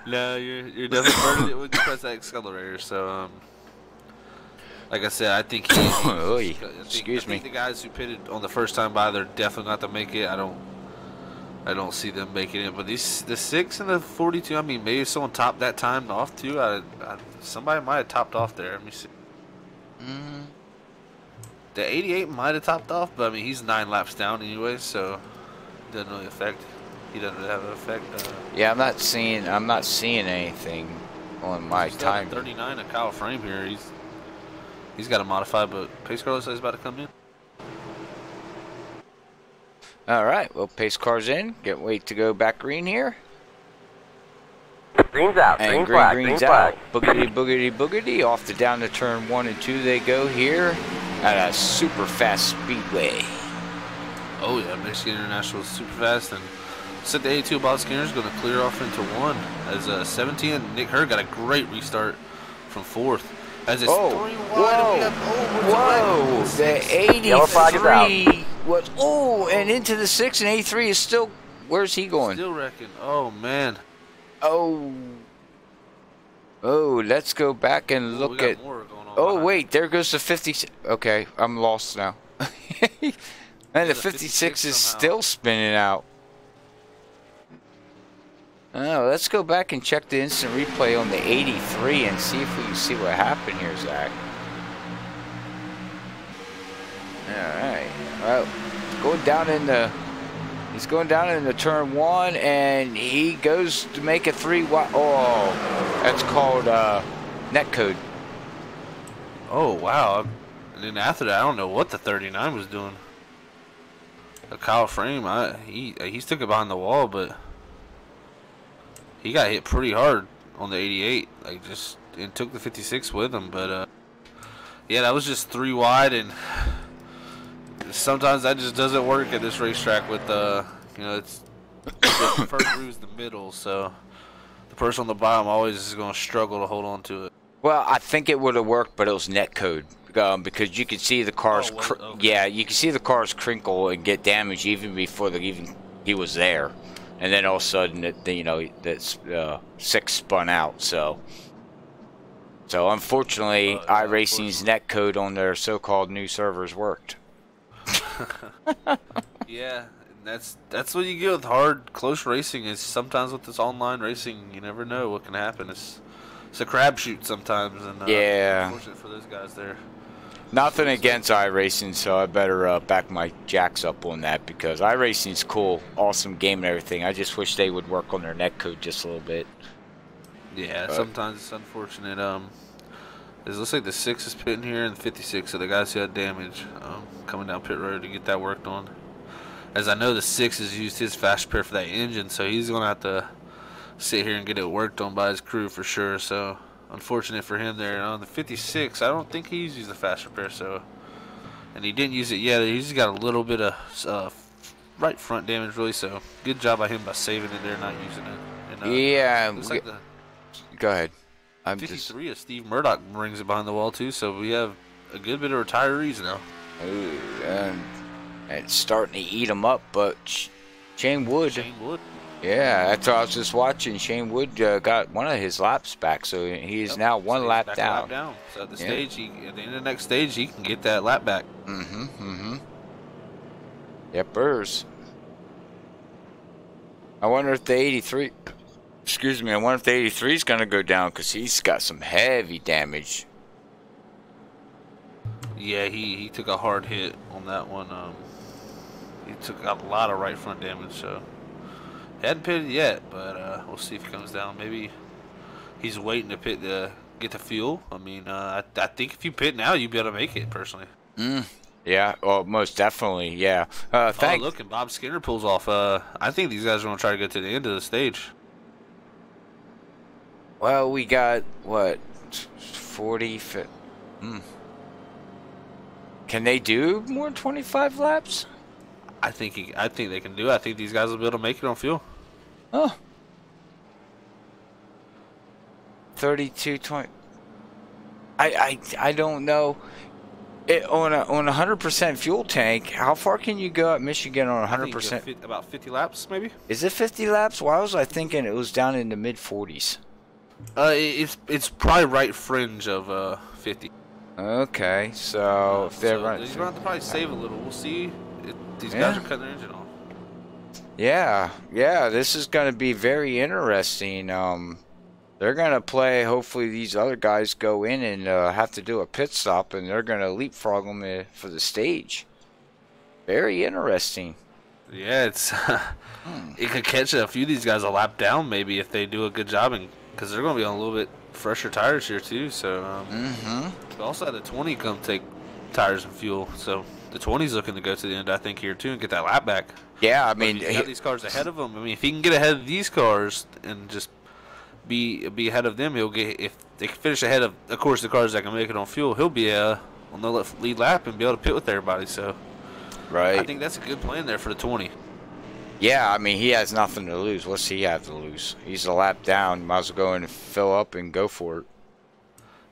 No, you're definitely burning it when you press that accelerator. So like I said, I think excuse me. The guys who pitted on the first time by, they're definitely not to make it. I don't see them making it. But the 6 and the 42, I mean, maybe someone topped that time off too. Somebody might have topped off there. Let me see. The 88 might have topped off, but I mean, he's 9 laps down anyway, so it doesn't really affect. He doesn't really have an effect. Yeah, I'm not seeing anything on my time. 39 of Kyle Frame here. He's got to modify, but pace car looks like he's about to come in. All right, well, pace car's in. Wait to go back green here. Green's out. And green's out. Boogity, boogity, boogity. Off to down to turn 1 and 2 they go here at a super fast speedway. Oh yeah, Michigan International is super fast, and set the 82 Bob Skinner is going to clear off into 1 as 17. Nick Hurd got a great restart from 4th. As it's 3 wide. Whoa! The 83 was and into the 6, and 83 is still. Where's he going? Still wrecking. Oh man. Oh, let's go back and look at. Oh wait, there goes the 50. Okay, I'm lost now. And the 56 is still spinning out. Oh, let's go back and check the instant replay on the 83 and see if we can see what happened here, Zach. Alright. Well, he's going down in the turn 1, and he goes to make a 3 wide. Oh, that's called netcode. Oh, wow. And then after that, I don't know what the 39 was doing. A Kyle Frame, he took it behind the wall, but he got hit pretty hard on the 88. Like, and took the 56 with him. But yeah, that was just 3 wide, and sometimes that just doesn't work at this racetrack. With it's the first groove's the middle, so the person on the bottom always is going to struggle to hold on to it. Well, I think it would have worked, but it was netcode. Because you could see the cars, you can see the cars crinkle and get damaged even before he was there, and then all of a sudden, that 6 spun out. So unfortunately, iRacing's netcode on their so-called new servers worked. Yeah, that's what you get with hard, close racing. Is sometimes with this online racing, you never know what can happen. It's a crapshoot sometimes, and unfortunate for those guys there. Nothing against iRacing, so I better back my jacks up on that, because iRacing's cool, awesome game and everything. I just wish they would work on their netcode just a little bit. Yeah, sometimes it's unfortunate. It looks like the 6 is pitting here, and the 56 are the guys who had damage coming down pit road to get that worked on. As I know, the 6 has used his fast repair for that engine, so he's going to have to sit here and get it worked on by his crew for sure. So unfortunate for him there. And on the 56, I don't think he's used the fast repair, and he didn't use it yet. He's got a little bit of right front damage, really. So good job by him by saving it there, not using it. And, yeah. Looks like go ahead. 53 of Steve Murdoch brings it behind the wall too. So we have a good bit of retirees now. Ooh, and it's starting to eat them up, but Shane Wood. Yeah, that's what I was just watching. Shane Wood got one of his laps back, so he is now one lap down. So at the stage, at the end of the next stage, he can get that lap back. Yepers. I wonder if the 83. Excuse me. I wonder if the 83 is gonna go down, because he's got some heavy damage. Yeah, he took a hard hit on that one. He took a lot of right front damage, so He hadn't pitted yet, but we'll see if he comes down. Maybe he's waiting to pit to get the fuel. I mean, I think if you pit now, you'd be able to make it, personally. Yeah, well, most definitely, yeah. Oh, look, and Bob Skinner pulls off. I think these guys are going to try to get to the end of the stage. Well, we got, what, 40... Can they do more than 25 laps? I think they can do it. I think these guys will be able to make it on fuel. Oh. 32-20. I don't know. On a 100% fuel tank, how far can you go at Michigan on 100%? About 50 laps, maybe. Is it 50 laps? Why was I thinking it was down in the mid 40s? It's probably right fringe of 50. Okay, so if they're running, they're going to probably save a little. We'll see. These guys are cutting their engine off. Yeah, this is going to be very interesting. They're going to play, hopefully these other guys go in and have to do a pit stop, and they're going to leapfrog them for the stage. Very interesting. Yeah, it's it could catch a few of these guys a lap down maybe if they do a good job, because they're going to be on a little bit fresher tires here too. So we also had the 20 come take tires and fuel, so the 20's looking to go to the end, I think, here too, and get that lap back. Yeah, I mean, he's got these cars ahead of him. I mean, if he can get ahead of these cars and just be ahead of them, he'll get. If they can finish ahead of course, the cars that can make it on fuel, he'll be on the lead lap and be able to pit with everybody. So, right, I think that's a good plan there for the 20. Yeah, I mean, he has nothing to lose. What's he have to lose? He's a lap down. Might as well go in and fill up and go for it.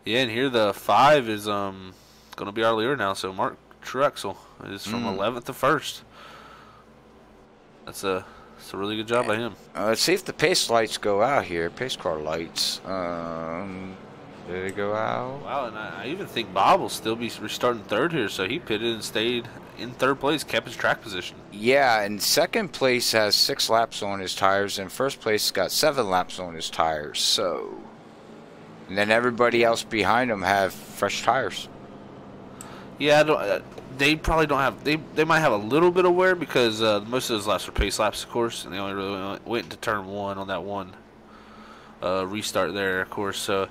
Yeah, and here the 5 is going to be our leader now. So Mark Truexel is from 11th to 1st. That's a really good job by him. Let's see if the pace lights go out here. Pace car lights. Did they go out? Wow, and I even think Bob will still be restarting 3rd here. So he pitted and stayed in 3rd place, kept his track position. Yeah, and 2nd place has 6 laps on his tires, and 1st place got 7 laps on his tires. So, and then everybody else behind him have fresh tires. Yeah, they probably don't have. They might have a little bit of wear because most of those laps were pace laps, of course, and they only really went into turn 1 on that one restart there, of course. So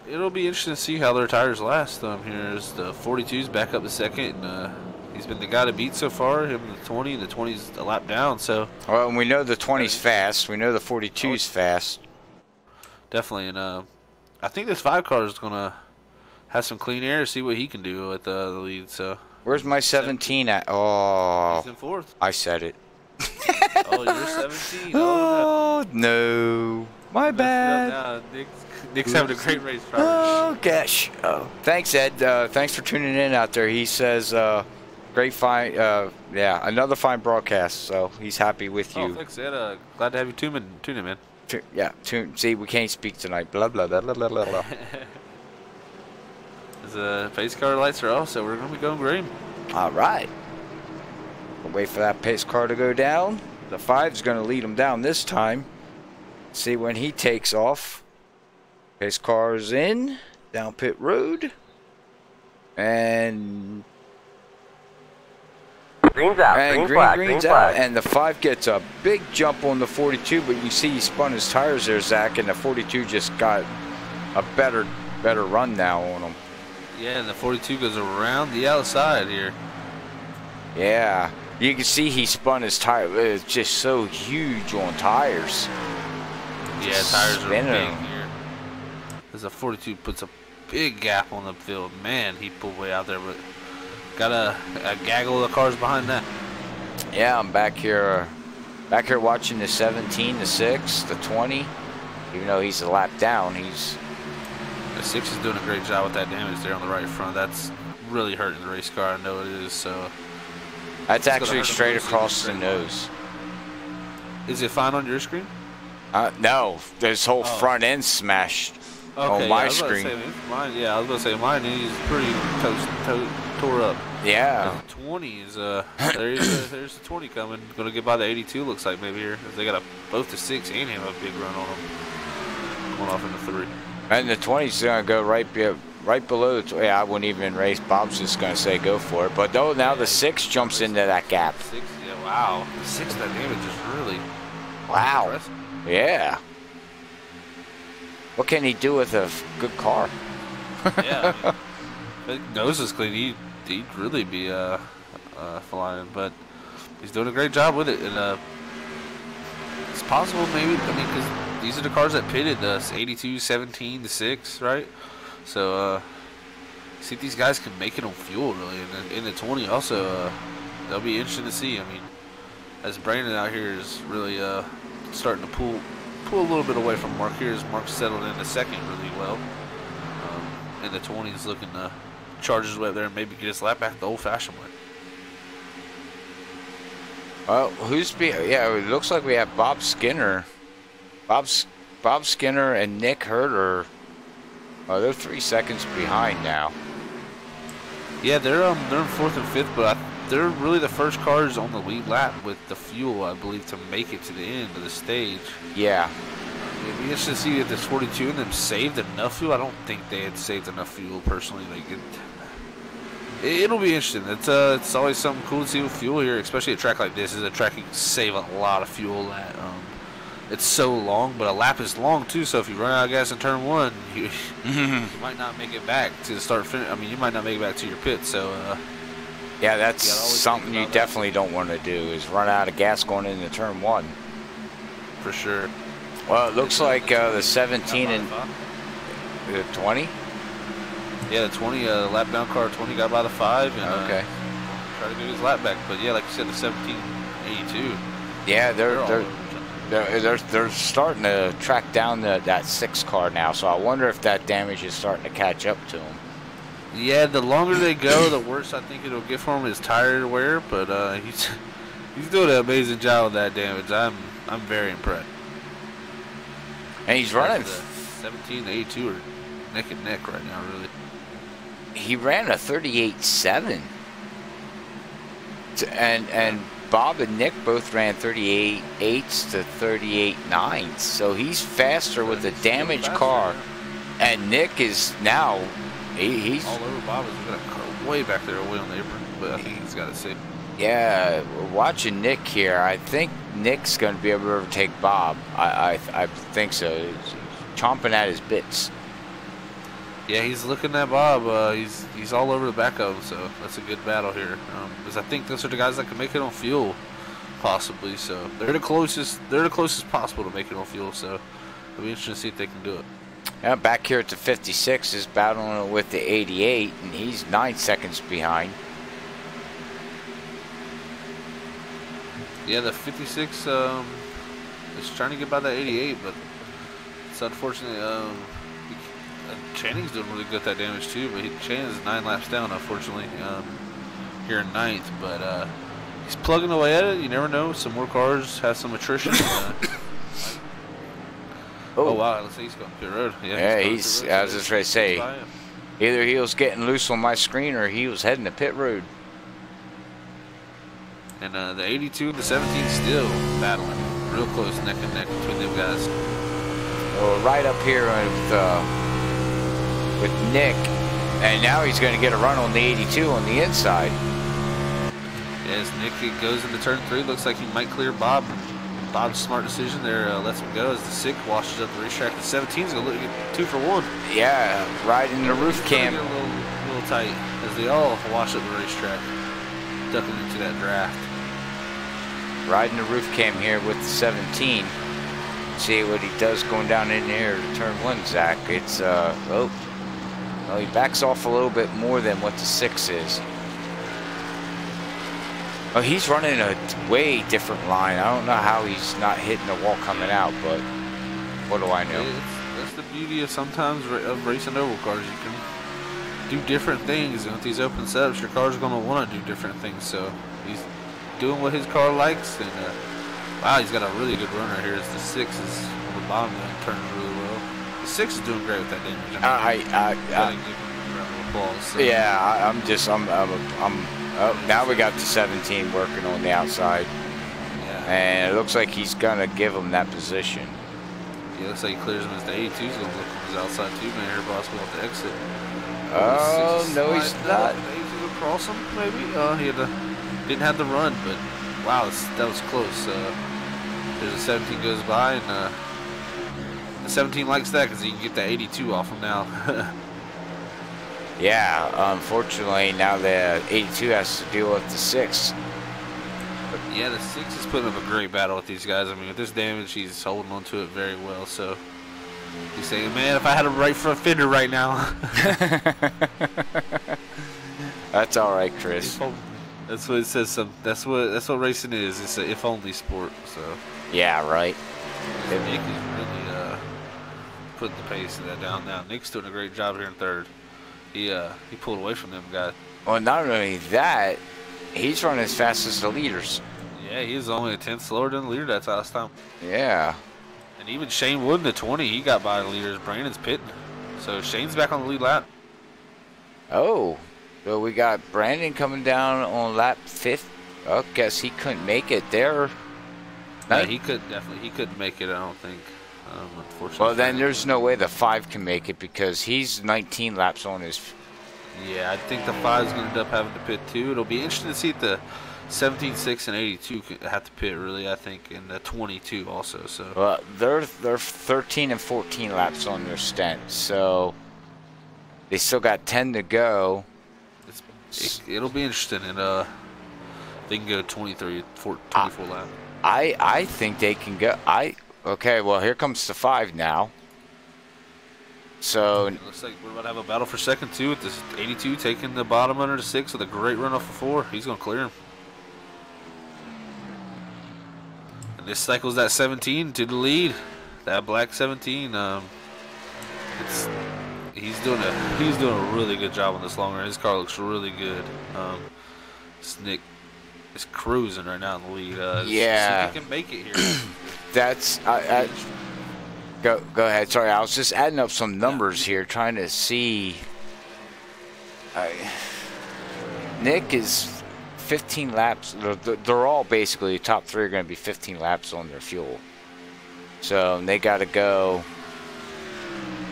it'll be interesting to see how their tires last. Here's the 42's back up to 2nd, and he's been the guy to beat so far. Him and the 20, and the 20's a lap down. So well, and we know the 20's fast. We know the 42's fast. Definitely, and I think this 5 car is gonna have some clean air. See what he can do with the lead. So where's my 17 at? Oh, he's in 4th. I said it. Oh, you're 17. Oh no, my bad. Nick's having a great race. Oh gosh. Oh, thanks, Ed. Thanks for tuning in out there. He says, great fine. Yeah, another fine broadcast. So he's happy with you. Oh, thanks, Ed. Glad to have you tune in, man. See, we can't speak tonight. Blah blah blah blah blah blah. The pace car lights are off, so we're gonna be going green. All right. We'll wait for that pace car to go down. The 5's gonna lead him down this time. See when he takes off. Pace car's in down pit road, and green's out. And green's out, and the 5 gets a big jump on the 42, but you see he spun his tires there, Zach, and the 42 just got a better run now on him. Yeah, and the 42 goes around the outside here. Yeah, you can see he spun his tire. It's just so huge on tires. Yeah, tires are big Spinning. here. As the 42 puts a big gap on the field. Man, he pulled way out there, but got a gaggle of the cars behind that. Yeah, I'm back here watching the 17, the 6, the 20. Even though he's a lap down, the 6 is doing a great job with that damage there on the right front. That's really hurting the race car. I know it is. So that's actually straight across the nose. Is it fine on your screen? No, this whole front end smashed on my screen. I was gonna say mine is pretty tore up. Yeah. The 20 is there's the 20 coming. Gonna get by the 82. Looks like maybe here. They got both the 6 and him a big run on them. Going off in the 3. And the 20's gonna go right below the. Yeah, I wouldn't even race. Bob's just gonna say go for it. But now the 6 jumps into that gap. 6, yeah, wow. The 6, that damage is really. Wow. Impressive. Yeah. What can he do with a good car? Yeah. I mean, if nose was clean, he'd really be flying, but he's doing a great job with it, and it's possible maybe. I mean, because these are the cars that pitted us 82, 17 to 6, right? So see if these guys can make it on fuel really, and in the 20 also. That'll be interesting to see. I mean, as Brandon out here is really starting to pull a little bit away from Mark here, as Mark settled in the second really well. In the 20s, looking to charge his way up there and maybe get his lap back the old-fashioned way. Well, yeah, it looks like we have Bob Skinner. Bob Skinner and Nick Herter. They're 3 seconds behind now. Yeah, they're in 4th and 5th, but they're really the first cars on the lead lap with the fuel, I believe, to make it to the end of the stage. Yeah. It'd be interesting to see if there's 42 and them saved enough fuel. I don't think they had saved enough fuel personally. Like it'll be interesting. It's always something cool to see with fuel here, especially a track like this. Is a track you can save a lot of fuel at. It's so long, but a lap is long too. So if you run out of gas in turn 1, you might not make it back to the start finish. I mean, you might not make it back to your pit. So yeah, that's something you definitely don't want to do, is run out of gas going into turn 1. For sure. Well, it looks like the 17 and the 20. Yeah, the 20 lap down car 20 got by the 5 and okay. Try to get his lap back. But yeah, like you said, the 1782. Yeah, they're starting to track down that 6 car now. So I wonder if that damage is starting to catch up to him. Yeah, the longer they go, the worse I think it'll get for him is tire wear. But he's doing an amazing job with that damage. I'm very impressed. And he's running. 17 to 82 are neck and neck right now, really. He ran a 38.7. And Bob and Nick both ran 38.8s to 38.9s. So he's faster with a damaged car. And Nick is now, he's all over. Bob is way back there, way on the apron. But I think he's got it safe. Yeah, watching Nick here, I think Nick's going to be able to overtake Bob. I think so. He's chomping at his bits. Yeah, he's looking at Bob. He's all over the back of him, so that's a good battle here. Because I think those are the guys that can make it on fuel, possibly. So they're the closest possible to make it on fuel. So it'll be interesting to see if they can do it. Yeah, back here at the 56 is battling with the 88, and he's 9 seconds behind. Yeah, the 56 is trying to get by the 88, but it's unfortunately Channing's doing really good at that damage too. But Channing's 9 laps down, unfortunately, here in 9th. But he's plugging away at it. You never know. Some more cars have some attrition. Oh wow! Let's say he's going pit road. Yeah, he's. I was just ready to say, either he was getting loose on my screen or he was heading to pit road. And the 82 and the 17 still battling, real close, neck and neck between them guys. Well, right up here with Nick, and now he's going to get a run on the 82 on the inside. As Nick goes into turn 3, looks like he might clear Bob. Bob's smart decision there lets him go as the 6 washes up the racetrack. The 17's going to look at 2 for 1. Yeah, right in the roof cam. A little tight as they all wash up the racetrack, ducking into that draft. Riding the roof cam here with the 17. See what he does going down in here to turn 1, Zach. It's, well, he backs off a little bit more than what the 6 is. Oh, he's running a way different line. I don't know how he's not hitting the wall coming out, but what do I know? That's the beauty of sometimes of racing oval cars. You can do different things, and with these open setups, your car's going to want to do different things. So he's doing what his car likes, and wow, he's got a really good runner here. As the 6 is on the bottom and turning really well. The 6 is doing great with that damage. I mean, give him a round of applause. So. Yeah, now we got the 17 working on the outside, and it looks like he's gonna give him that position. Yeah, looks like he clears him as the 82's gonna look on his outside too, man. Here, possible at the exit. Oh no, he's not. The 82 would cross him, maybe. He didn't have the run, but wow, that was close. There's a 17 goes by, and the 17 likes that because he can get that 82 off him now. Yeah, unfortunately, now the 82 has to deal with the 6. But yeah, the 6 is putting up a great battle with these guys. I mean, with this damage, he's holding on to it very well. So he's saying, man, if I had a right front fender right now. That's all right, Chris. That's what it says. That's what racing is. It's a if only sport. So yeah, right. Nick is really putting the pace of that down now. Nick's doing a great job here in third. He pulled away from them guys. Well, not only that, he's running as fast as the leaders. Yeah, he was only a 10th slower than the leader that last time. Yeah. And even Shane Wood in the 20, he got by the leaders. Brandon's pitting. So Shane's back on the lead lap. Oh, so we got Brandon coming down on lap 5th. I guess he couldn't make it there. Yeah, he couldn't make it, I don't think. Unfortunately. Well, then there's no way the 5 can make it because he's 19 laps on his. Yeah, I think the 5 is going to end up having to pit too. It'll be interesting to see if the 17, 6, and 82 have to pit, really, I think, and the 22 also. So. Well, they're 13 and 14 laps on their stint, so they still got 10 to go. It'll be interesting, and they can go 23, 24 laps. I think they can go. Okay, well, here comes the 5 now. So it looks like we're about to have a battle for second too, with this 82 taking the bottom under the 6 with a great run off of 4. He's going to clear him. And this cycles that 17 to the lead. That black 17. He's doing a really good job on this long run. His car looks really good. Nick is cruising right now in the lead. Yeah, see if he can make it here. That's go ahead. Sorry, I was just adding up some numbers here, trying to see. Nick is 15 laps. They're all basically the top 3 are going to be 15 laps on their fuel. So they got to go,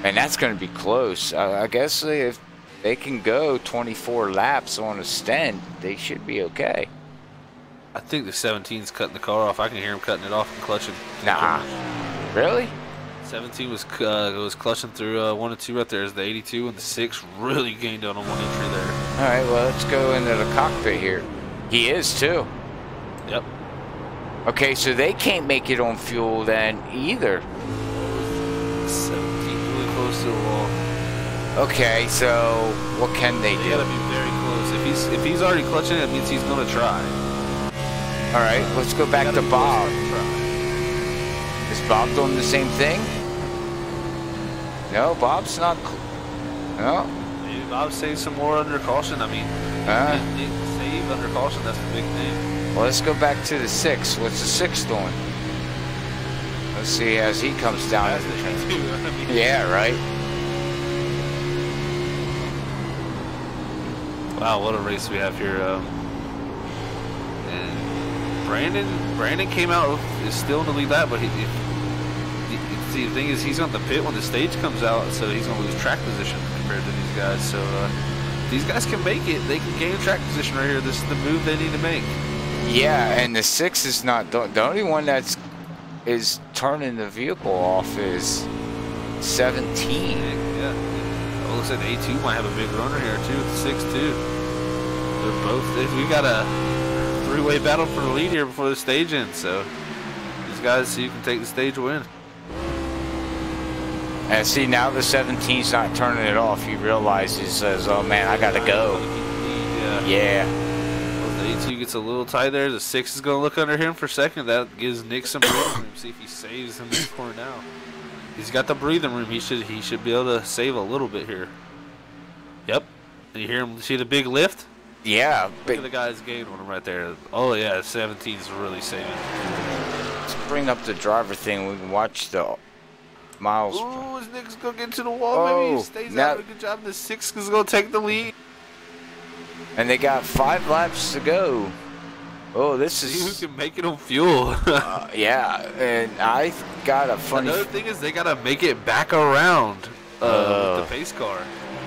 and that's going to be close. I guess if they can go 24 laps on a stint, they should be okay. I think the 17's cutting the car off. I can hear him cutting it off and clutching. Nah, really? 17 was clutching through 1 and 2 right there as the 82, and the 6 really gained on 1 entry there. All right, well, let's go into the cockpit here. He is too. Yep. Okay, so they can't make it on fuel then either. 17 really close to the wall. Okay, so what can they do? They gotta be very close. If he's already clutching, it means he's gonna try. All right, let's go back to Bob. Is Bob doing the same thing? No, Bob's not. No. Maybe Bob saves some more under caution. I mean, save under caution. That's the big thing. Well, let's go back to the 6. What's the 6 doing? Let's see as he comes down. Yeah, right. Wow, what a race we have here. And Brandon came out, is still in the lead lap, but see, the thing is, he's on the pit when the stage comes out, so he's going to lose track position compared to these guys. So these guys can make it. They can gain track position right here. This is the move they need to make. Yeah, and the 6 is not the only one is turning the vehicle off is 17. Yeah. It looks like the A2 might have a big runner here too. The 6 too. They're both. We got a 3-way battle for the lead here before the stage ends. So these guys see who can take the stage win. And see, now the 17's not turning it off. He realizes, he says, "Oh man, I gotta go." Yeah. Well, the A2 gets a little tight there. The 6 is gonna look under him for a second. That gives Nick some breathing room. See if he saves him this corner now. He's got the breathing room. He should be able to save a little bit here. Yep. And you hear him? See the big lift? Yeah. Look at the guy's gain on him right there. Oh yeah, 17's really saving. Let's bring up the driver thing. We can watch the miles. Ooh, is Nick's gonna get to the wall? Maybe he stays out. Good job. The 6 is gonna take the lead. And they got 5 laps to go. Oh, this is. See who can make it on fuel. Yeah, and I got a funny. Another thing is they gotta make it back around with the pace car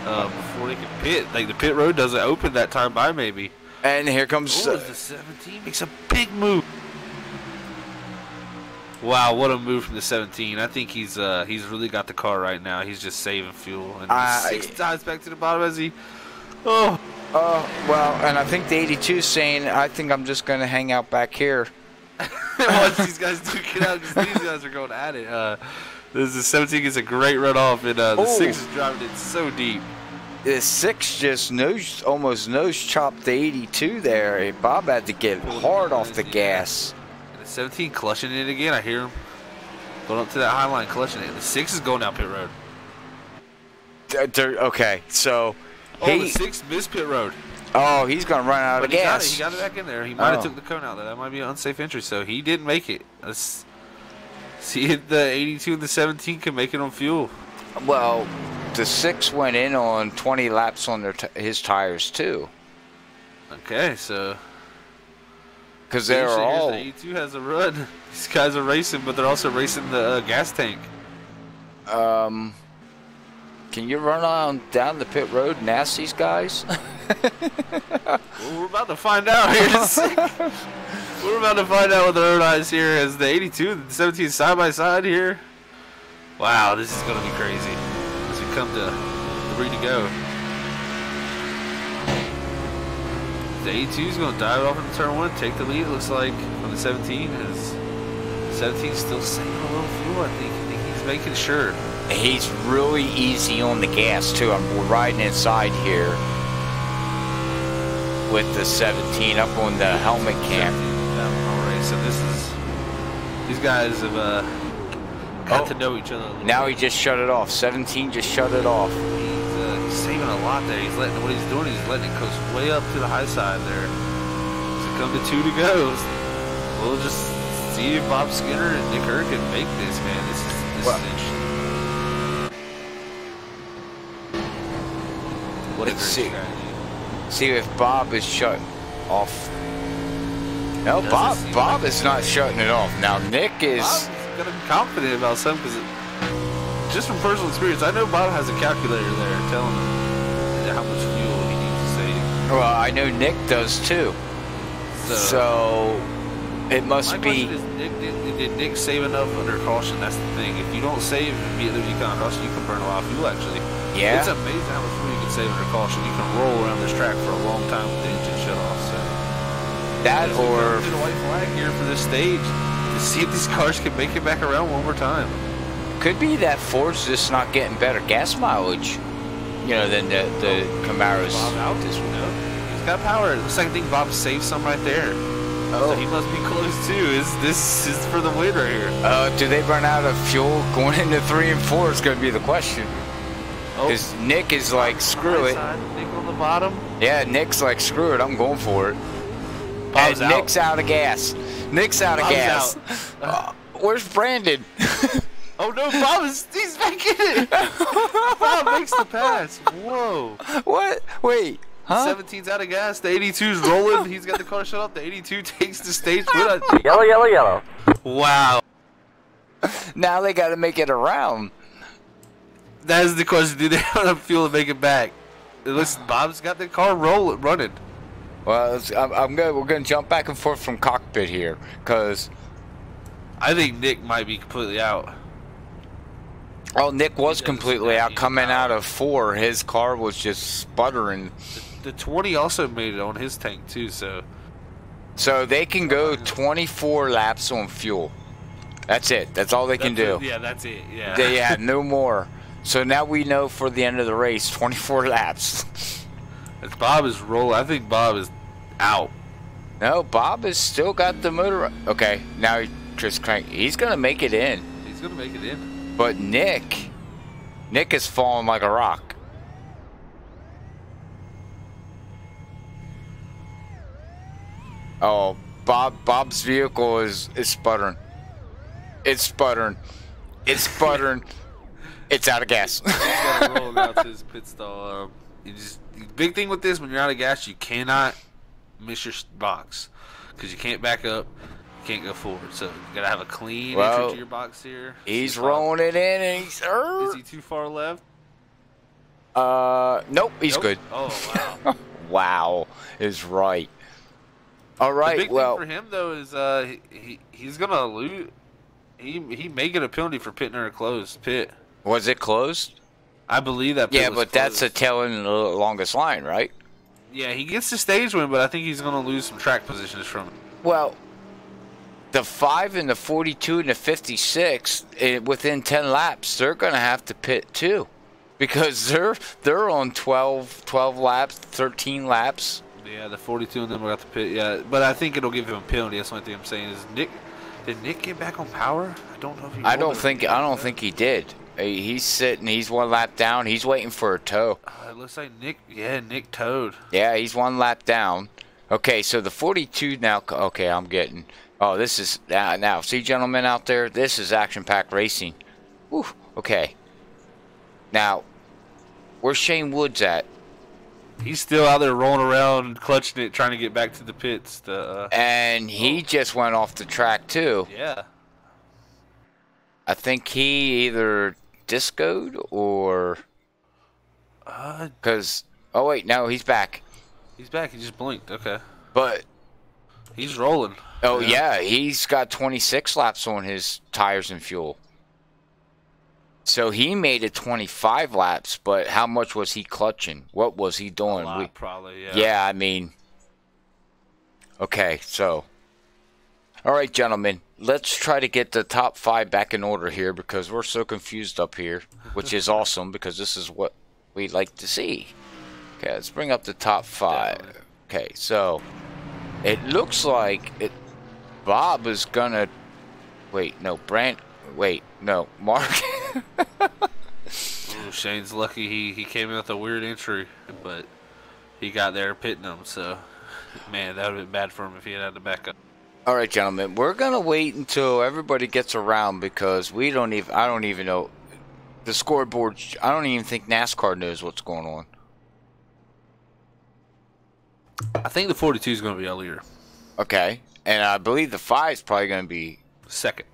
before they can pit. Like the pit road doesn't open that time by maybe. And here comes the 17 makes a big move. Wow, what a move from the 17. I think he's really got the car right now. He's just saving fuel. And 6 times back to the bottom as he... Oh. Well, and I think the 82 is saying, I think I'm just going to hang out back here. Once these guys do get out, because these guys are going at it. This is 17 gets a great run off, and the 6 is driving it so deep. The 6 just almost nose chopped the 82 there. Bob had to get hard off the gas. 17 clutching it again. I hear him going up to that high line, clutching it. The 6 is going down pit road. Okay, so the 6 missed pit road. Oh, he's gonna run out of gas. He got it back in there. He might have took the cone out there. That might be an unsafe entry. So he didn't make it. Let's see if the 82 and the 17 can make it on fuel. Well, the 6 went in on 20 laps on his tires too. Okay, so. Because they're all... The 82 has a run. These guys are racing, but they're also racing the gas tank. Can you run on down the pit road and ask these guys? Well, we're about to find out here. We're about to find out with our own eyes here as the 82 and the 17 side by side here. Wow, this is going to be crazy as we come to 3 to go. The 82 is going to dive off into turn 1, take the lead, it looks like, from the 17. As 17 still saving a little fuel, I think he's making sure. He's really easy on the gas, too. We're riding inside here with the 17 up on the helmet cam. Alright, so these guys have got to know each other. Now he just shut it off. 17 just shut it off. He's saving a lot there. He's letting what he's doing. He's letting it coast way up to the high side there. So come to 2 to go. We'll just see if Bob Skinner and Nick Hurd can make this, man. This is interesting. Let's see if Bob is shutting off. No, Bob is not shutting it off. Now Nick is. Bob's gonna be confident about something because just from personal experience, I know Bob has a calculator there telling him how much fuel he needs to save. Well, I know Nick does too. So it must be. Did Nick save enough under caution? That's the thing. If you don't save immediately when you come across, you can burn a lot of fuel actually. Yeah. It's amazing how much fuel you can save under caution. You can roll around this track for a long time with the engine shut off. So that or the white flag here for this stage to see if these cars can make it back around one more time. Could be that Ford's just not getting better gas mileage, you know, than the Camaros. Bob out this one, he's got power. Looks like I think Bob saved some right there. So he must be close too. This is for the win right here. Do they run out of fuel going into 3 and 4 is going to be the question. Because Nick is like, screw it. Nick on the bottom. Yeah, Nick's like, screw it, I'm going for it. Bob's and Nick's out of gas. Nick's out of gas. Where's Brandon? Oh no, he's making it. Bob makes the pass. Whoa. What? Wait. Huh? 17's out of gas. The 82's rolling. He's got the car shut off. The 82 takes the stage. Yellow, yellow, yellow. Wow. Now they got to make it around. That is the question. Do they have enough fuel to make it back? It looks Bob's got the car running. Well, we're gonna jump back and forth from cockpit here, cause I think Nick might be completely out. Oh, Nick was completely out coming out of 4. His car was just sputtering. The 20 also made it on his tank too, so they can go 24 laps on fuel. That's it. That's all they can do. Yeah, that's it. Yeah. Yeah, no more. So now we know for the end of the race, 24 laps. As Bob is rolling, I think Bob is out. No, Bob has still got the motor. Okay, now just crank. He's gonna make it in. He's gonna make it in. But Nick is falling like a rock. Oh, Bob's vehicle is sputtering. It's sputtering. It's sputtering. It's out of gas. He's gotta roll out to his pit stall. Big thing with this, when you're out of gas, you cannot miss your box because you can't back up, you can't go forward. So you gotta have a clean entry to your box here. He's rolling it in, and he's. Is he too far left? Nope, he's good. Oh wow. Wow is right. All right. The big thing for him though is he's gonna lose. He may get a penalty for pitting in a closed pit. Was it closed? I believe that pit Yeah, was but closed. that's a tail end of the longest line, right? Yeah, he gets the stage win, but I think he's going to lose some track positions from it. Well, the 5 and the 42 and the 56, within 10 laps, they're going to have to pit too. Because they're on 12 laps, 13 laps. Yeah, the 42 and then we'll have to pit. Yeah, but I think it'll give him a penalty. That's the only thing I'm saying is did Nick get back on power? I don't know if he. I don't think he did. He's sitting. He's 1 lap down. He's waiting for a tow. It looks like Nick. Yeah, Nick towed. Yeah, he's 1 lap down. Okay, so the 42 now. Okay, I'm getting. Oh, this is now. See, gentlemen out there, this is action-packed racing. Whew. Okay. Now, where's Shane Woods at? He's still out there rolling around, clutching it, trying to get back to the pits. And he just went off the track too. Yeah. I think he either discoed or because oh wait, no, he's back. He's back. He just blinked. Okay. But he's rolling. Oh yeah, he's got 26 laps on his tires and fuel. So he made it 25 laps, but how much was he clutching? What was he doing? A lot, probably, yeah. Yeah, I mean. Okay, so. All right, gentlemen. Let's try to get the top 5 back in order here because we're so confused up here, which is awesome because this is what we like to see. Okay, let's bring up the top 5. Definitely. Okay, so it looks like Bob is going to. Wait, no, Mark. Ooh, Shane's lucky he came in with a weird entry, but he got there pitting him, so man, that would have been bad for him if he had to back up. All right, gentlemen, we're gonna wait until everybody gets around because I don't even know the scoreboard. I don't even think NASCAR knows what's going on. I think the 42 is going to be our leader. Okay, and I believe the 5 is probably going to be second.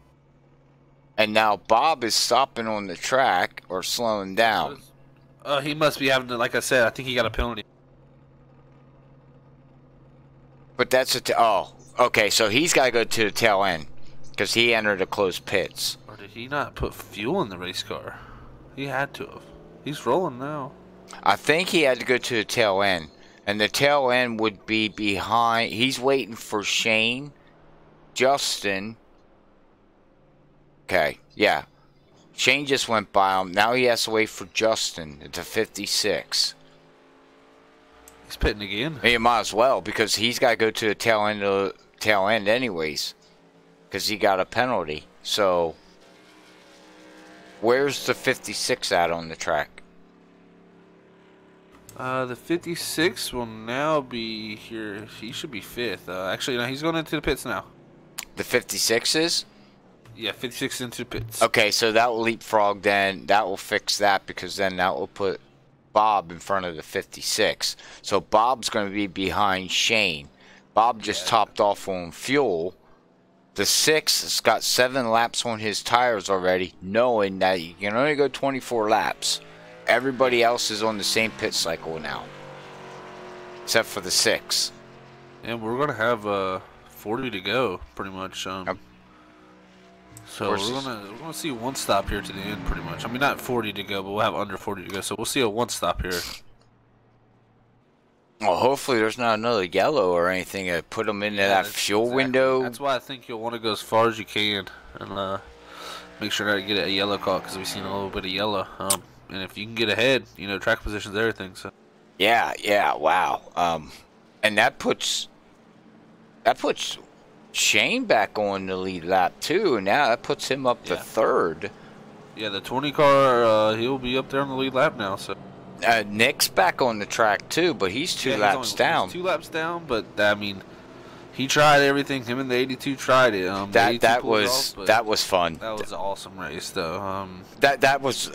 And now Bob is stopping on the track or slowing down. He must be having to, like I said, I think he got a penalty. But that's okay, so he's got to go to the tail end because he entered the closed pits. Or did he not put fuel in the race car? He had to have. He's rolling now. I think he had to go to the tail end. And the tail end would be behind. He's waiting for Shane, Justin. Okay, yeah. Shane just went by him. Now he has to wait for Justin at the 56. He's pitting again. He might as well because he's got to go to the tail end anyways because he got a penalty. So where's the 56 at on the track? The 56 will now be here. He should be 5th. Actually, no, he's going into the pits now. The 56 is? Yeah, 56 into the pits. Okay, so that will leapfrog then. That will fix that because then that will put Bob in front of the 56. So Bob's going to be behind Shane. Bob just topped off on fuel. The 6 has got 7 laps on his tires already, knowing that you can only go 24 laps. Everybody else is on the same pit cycle now, except for the 6. And we're going to have 40 to go, pretty much. So we're gonna see one stop here to the end, pretty much. I mean, not 40 to go, but we'll have under 40 to go. So we'll see a one stop here. Well, hopefully there's not another yellow or anything to put them into that fuel window. That's why I think you'll want to go as far as you can and make sure not to get a yellow caught because we've seen a little bit of yellow. And if you can get ahead, you know, track position's everything. So. Yeah, wow. And that puts Shane back on the lead lap too. Now that puts him up to 3rd. Yeah, the 20 car, he'll be up there on the lead lap now. So. Nick's back on the track too, but he's 2 laps down. He's 2 laps down, but I mean, he tried everything. Him and the 82 tried it. That was fun. That was an awesome race, though. That was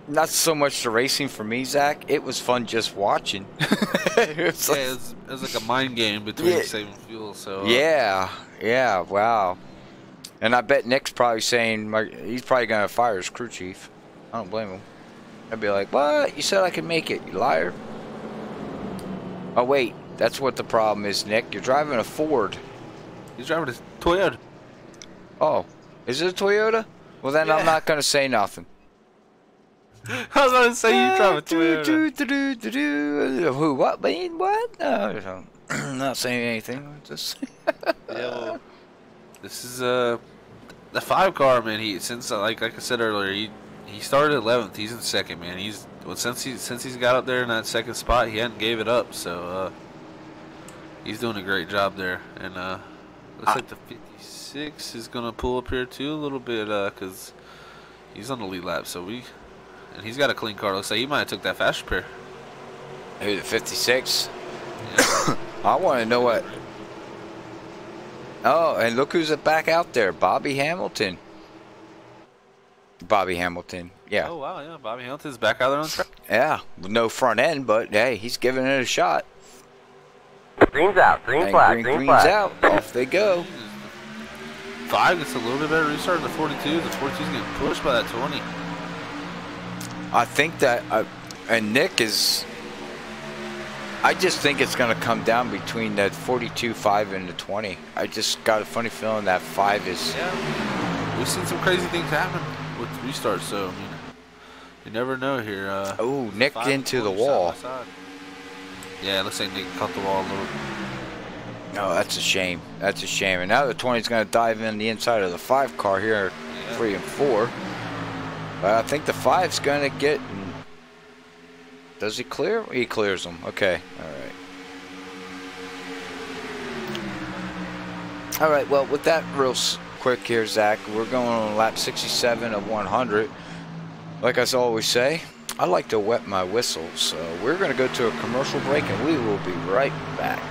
not so much the racing for me, Zach. It was fun just watching. it was like a mind game between saving fuel. So yeah, wow. And I bet Nick's probably saying he's probably gonna fire his crew chief. I don't blame him. I'd be like, "What? You said I could make it, you liar!" Oh wait, that's what the problem is, Nick. You're driving a Ford. He's driving a Toyota. Oh, Is it a Toyota? Well, then I'm not going to say nothing. I was going to say you drive a Toyota. Who? What? Mean what? No, I'm not saying anything. Just yeah, well, this is the 5 car, man. Since like I said earlier, he started 11th. He's in second, man. Since he's got up there in that second spot, he hadn't gave it up. So he's doing a great job there. And looks like the 56 is gonna pull up here too a little bit, cause he's on the lead lap. And he's got a clean car. Looks like he might have took that fast repair. Who, the 56? Yeah. I want to know what. Oh, and look who's back out there, Bobby Hamilton. Bobby Hamilton, yeah. Oh wow, yeah, Bobby Hamilton's back out there on the track. Yeah, with no front end, but hey, he's giving it a shot. Green's out, green flag, green green's flag. out, off they go. 5 gets a little bit better restart than the 42. The 42's getting pushed by that 20. I think that, and Nick is, I just think it's going to come down between that 42, 5, and the 20. I just got a funny feeling that 5 is. Yeah, we've seen some crazy things happen with restarts, so I mean, you never know here. Oh, Nick into the wall. Side by side. Yeah, it looks like Nick caught the wall a little. No, that's a shame. That's a shame. And now the 20 is going to dive in the inside of the 5 car here, 3 and 4. But I think the 5's going to get. Does he clear? He clears them. Okay. All right. All right. Well, with that real quick here, Zach, we're going on lap 67 of 100. Like I always say, I like to wet my whistle. So we're going to go to a commercial break, and we will be right back.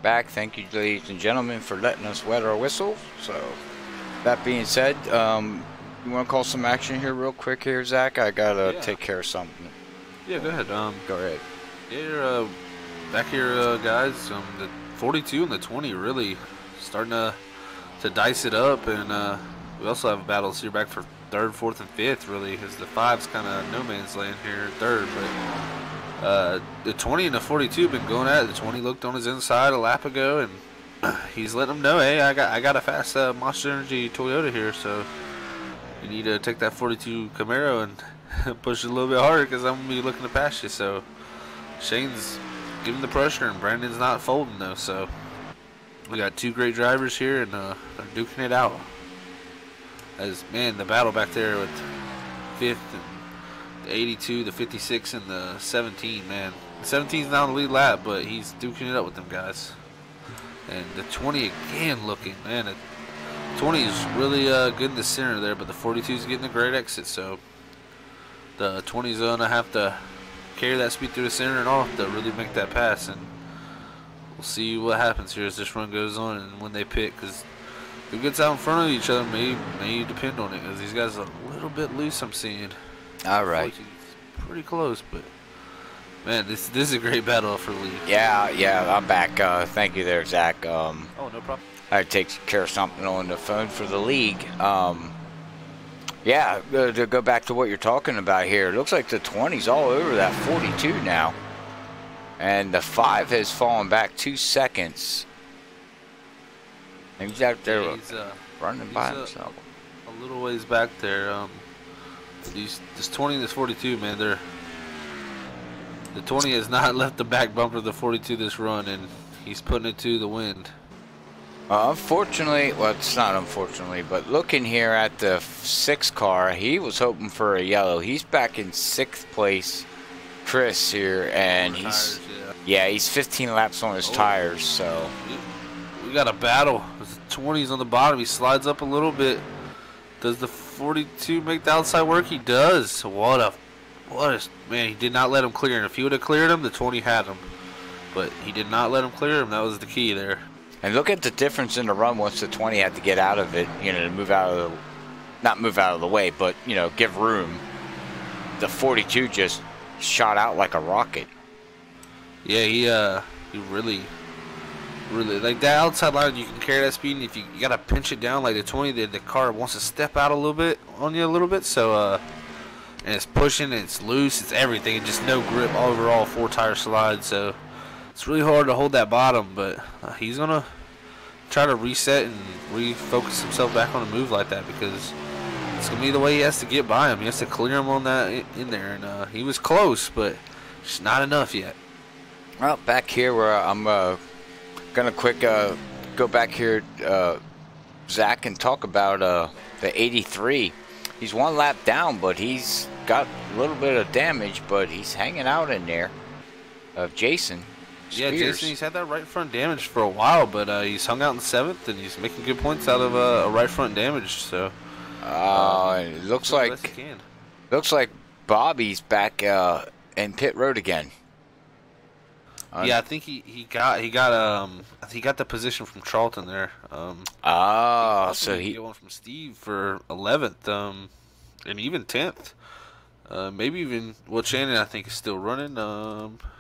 Back. Thank you, ladies and gentlemen, for letting us wet our whistle. So, that being said, you want to call some action here real quick here, Zach? I gotta take care of something. Yeah, go ahead. Go ahead. Yeah, you're, back here, guys. The 42 and the 20 really starting to dice it up, and we also have battles here back for 3rd, 4th, and 5th, really, because the 5's kind of no man's land here, 3rd, but. The 20 and the 42 have been going at it. The 20 looked on his inside a lap ago, and he's letting them know, hey, I got a fast Monster Energy Toyota here, so you need to take that 42 Camaro and push it a little bit harder because I'm going to be looking to pass you. So Shane's giving the pressure, and Brandon's not folding, though. So we got 2 great drivers here, and they're duking it out. As, man, the battle back there with 5th and the 82, the 56, and the 17, man. The 17's not on the lead lap, but he's duking it up with them guys. And the 20 again looking, man. The 20 is really good in the center there, but the 42 is getting a great exit, so the 20's going to have to carry that speed through the center and off to really make that pass. And we'll see what happens here as this run goes on and when they pit, because who gets out in front of each other may depend on it, because these guys are a little bit loose, I'm seeing. All right. Pretty close, but man, this is a great battle for the lead. Yeah, I'm back. Thank you there, Zach. Oh, no problem. I take care of something on the phone for the league. Yeah, to go back to what you're talking about here, it looks like the 20's all over that 42 now. And the 5 has fallen back 2 seconds. And he's out there running by himself. A little ways back there. This 20 and this 42, man, the 20 has not left the back bumper of the 42 this run, and he's putting it to the wind. Unfortunately, well, it's not unfortunately, but looking here at the 6 car, he was hoping for a yellow. He's back in 6th place, Chris here, and he's he's 15 laps on his tires. So we got a battle. The 20's on the bottom. He slides up a little bit. Does the 42 make the outside work? He does. What a man! He did not let him clear. And if he would have cleared him, the 20 had him. But he did not let him clear him. That was the key there. And look at the difference in the run once the 20 had to get out of it, you know, to move out of the, not move out of the way, but, you know, give room. The 42 just shot out like a rocket. Yeah, he really, like that outside line, you can carry that speed, and if you got to pinch it down like the 20, the car wants to step out a little bit on you a little bit, so, and it's pushing, and it's loose, it's everything, and just no grip overall, 4-tire slide, so it's really hard to hold that bottom, but he's going to try to reset and refocus himself back on a move like that, because it's going to be the way he has to get by him. He has to clear him on that in there, and he was close, but just not enough yet. Well, back here where I'm going to quick go back here, Zach, and talk about the 83. He's 1 lap down, but he's got a little bit of damage, but he's hanging out in there. Jason. Yeah, Spears. Jason, he's had that right front damage for a while, but he's hung out in 7th, and he's making good points out of a right front damage. So, it looks like Bobby's back in pit road again. Yeah, I think he got the position from Charlton there. So he got one from Steve for 11th, and even 10th. Maybe even, well, Shannon I think is still running.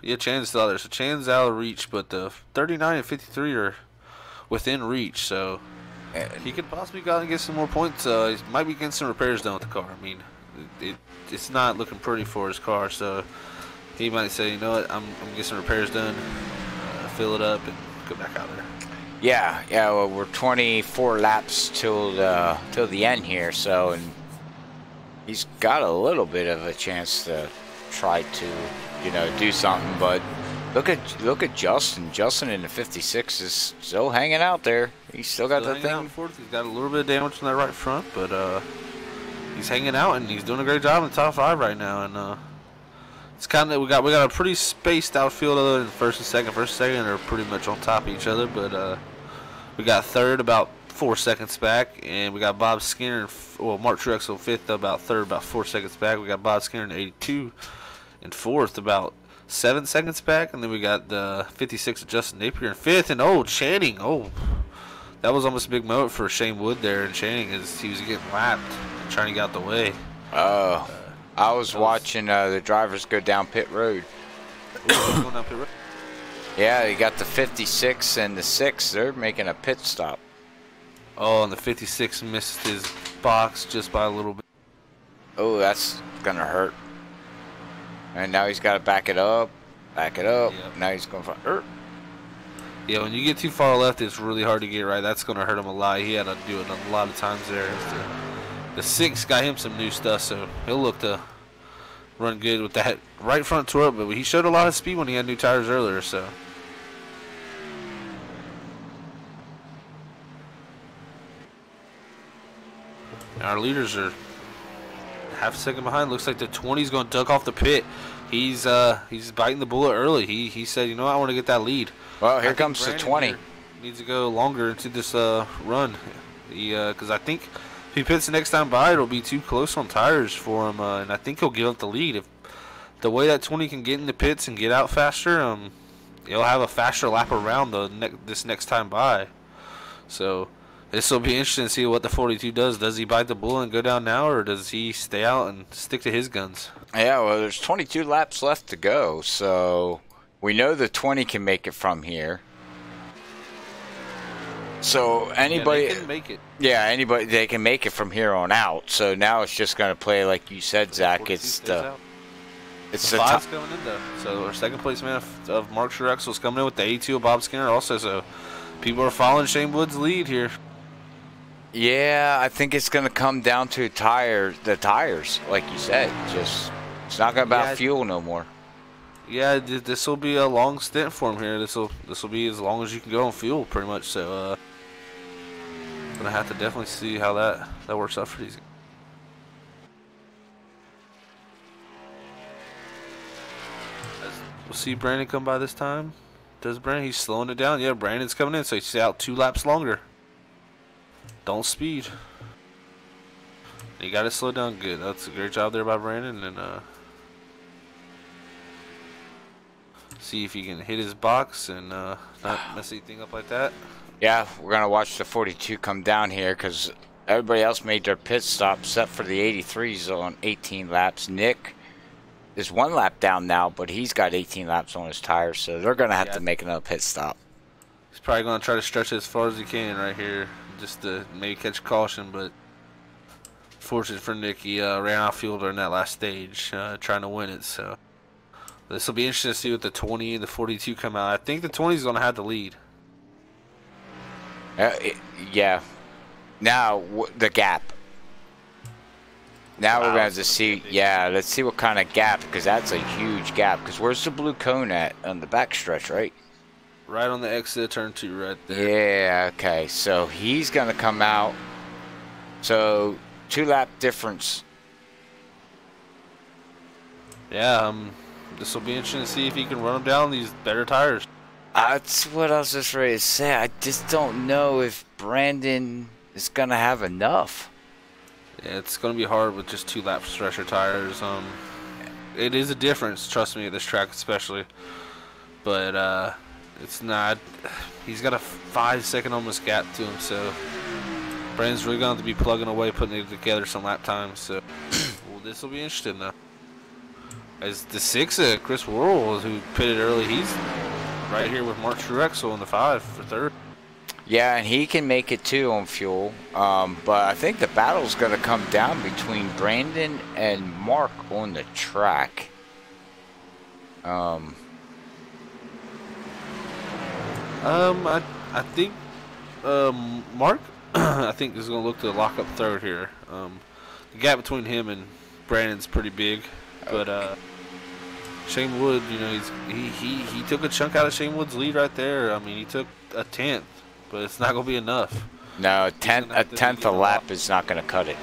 Yeah, Shannon's still out there. So Shannon's out of reach, but the 39 and 53 are within reach. So he could possibly go out and get some more points. He might be getting some repairs done with the car. I mean, it's not looking pretty for his car. So he might say, you know what, I'm gonna get some repairs done, fill it up, and go back out there. Yeah. Well, we're 24 laps till the end here. So and he's got a little bit of a chance to try to, you know, do something, but look at Justin. Justin in the 56 is still hanging out there. He's still got the thing. He's got a little bit of damage on that right front, but he's hanging out and he's doing a great job in the top 5 right now. And it's kind of we got a pretty spaced outfield other than first and second. First and second are pretty much on top of each other, but we got third about 4 seconds back, and we got Bob Skinner, Mark Truexel 5th, about third, about 4 seconds back. We got Bob Skinner in 82 and 4th, about 7 seconds back, and then we got the 56 of Justin Napier in 5th, and Channing, that was almost a big moment for Shane Wood there, and Channing he was getting lapped, trying to get out the way. I was watching the drivers go down pit road. Yeah, you got the 56 and the 6. They're making a pit stop. Oh, and the 56 missed his box just by a little bit. Oh, that's going to hurt. And now he's got to back it up. Yep. Now he's going for hurt. Yeah, when you get too far left, it's really hard to get right. That's going to hurt him a lot. He had to do it a lot of times there. The 6 got him some new stuff, so he'll look to run good with that right front twerk. But he showed a lot of speed when he had new tires earlier, so. Our leaders are half a second behind. Looks like the 20's going to duck off the pit. He's biting the bullet early. He said, you know, I want to get that lead. Well, here comes the 20. Needs to go longer into this run. Because I think if he pits the next time by, it'll be too close on tires for him, and I think he'll give up the lead. If the way that 20 can get in the pits and get out faster, he'll have a faster lap around this next time by. So this will be interesting to see what the 42 does. Does he bite the bullet and go down now, or does he stay out and stick to his guns? Yeah, well, there's 22 laps left to go, so we know the 20 can make it from here. So anybody they can make it. Yeah, anybody they can make it from here on out. So now it's just going to play like you said, Zach. It's the five's coming in though. So our second place man of Mark Shrexel is coming in with the 82 of Bob Skinner also. So people are following Shane Wood's lead here. Yeah, I think it's going to come down to the tires, like you said. Just it's not going to be about fuel no more. Yeah, this will be a long stint for him here. This will be as long as you can go on fuel, pretty much. So gonna have to definitely see how that works out for these. We'll see Brandon come by this time. Does Brandon? He's slowing it down. Yeah, Brandon's coming in, so he's out 2 laps longer. Don't speed. You got to slow down good. That's a great job there by Brandon. And see if he can hit his box and not mess anything up like that. Yeah, we're going to watch the 42 come down here because everybody else made their pit stop except for the 83s on 18 laps. Nick is 1 lap down now, but he's got 18 laps on his tires, so they're going to have to make another pit stop. He's probably going to try to stretch it as far as he can right here just to maybe catch caution, but fortunate for Nick, he ran off fuel during that last stage trying to win it, so this will be interesting to see what the 20 and the 42 come out. I think the 20 is going to have the lead. Yeah. Now, the gap. Now we're going to see, let's see what kind of gap, because that's a huge gap. Because where's the blue cone at on the back stretch, right? Right on the exit of turn 2 right there. Yeah, okay. So he's going to come out. So 2 lap difference. Yeah, this will be interesting to see if he can run them down these better tires. That's what I was just ready to say. I just don't know if Brandon is going to have enough. Yeah, it's going to be hard with just 2 lap stretcher tires. It is a difference, trust me, at this track especially. But it's not. He's got a 5-second almost gap to him, so Brandon's really going to have to be plugging away, putting it together some lap times. So well, this will be interesting though. As the 6, Chris Worrell, who pitted early, he's right here with Mark Truexel in the 5 for 3rd. Yeah, and he can make it too on fuel. But I think the battle's going to come down between Brandon and Mark on the track. I think Mark I think is going to look to lock up 3rd here. The gap between him and Brandon's pretty big, but Shane Wood, you know, he took a chunk out of Shane Wood's lead right there. I mean, he took a 10th, but it's not going to be enough. No, a tenth a lap is not going to cut it.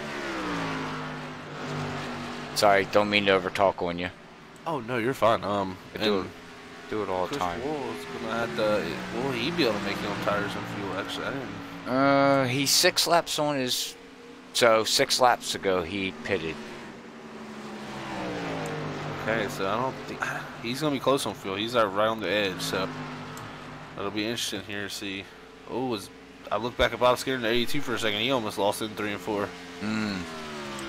Sorry, don't mean to overtalk on you. Oh no, you're fine. Do it all the time. Will he be able to make it on tires and fuel? Actually, I didn't. He's 6 laps on his. So 6 laps ago he pitted. Okay, so I don't think he's gonna be close on fuel. He's right on the edge, so it'll be interesting here to see. I looked back at Bob Skinner in the 82 for a second. He almost lost it in 3 and 4.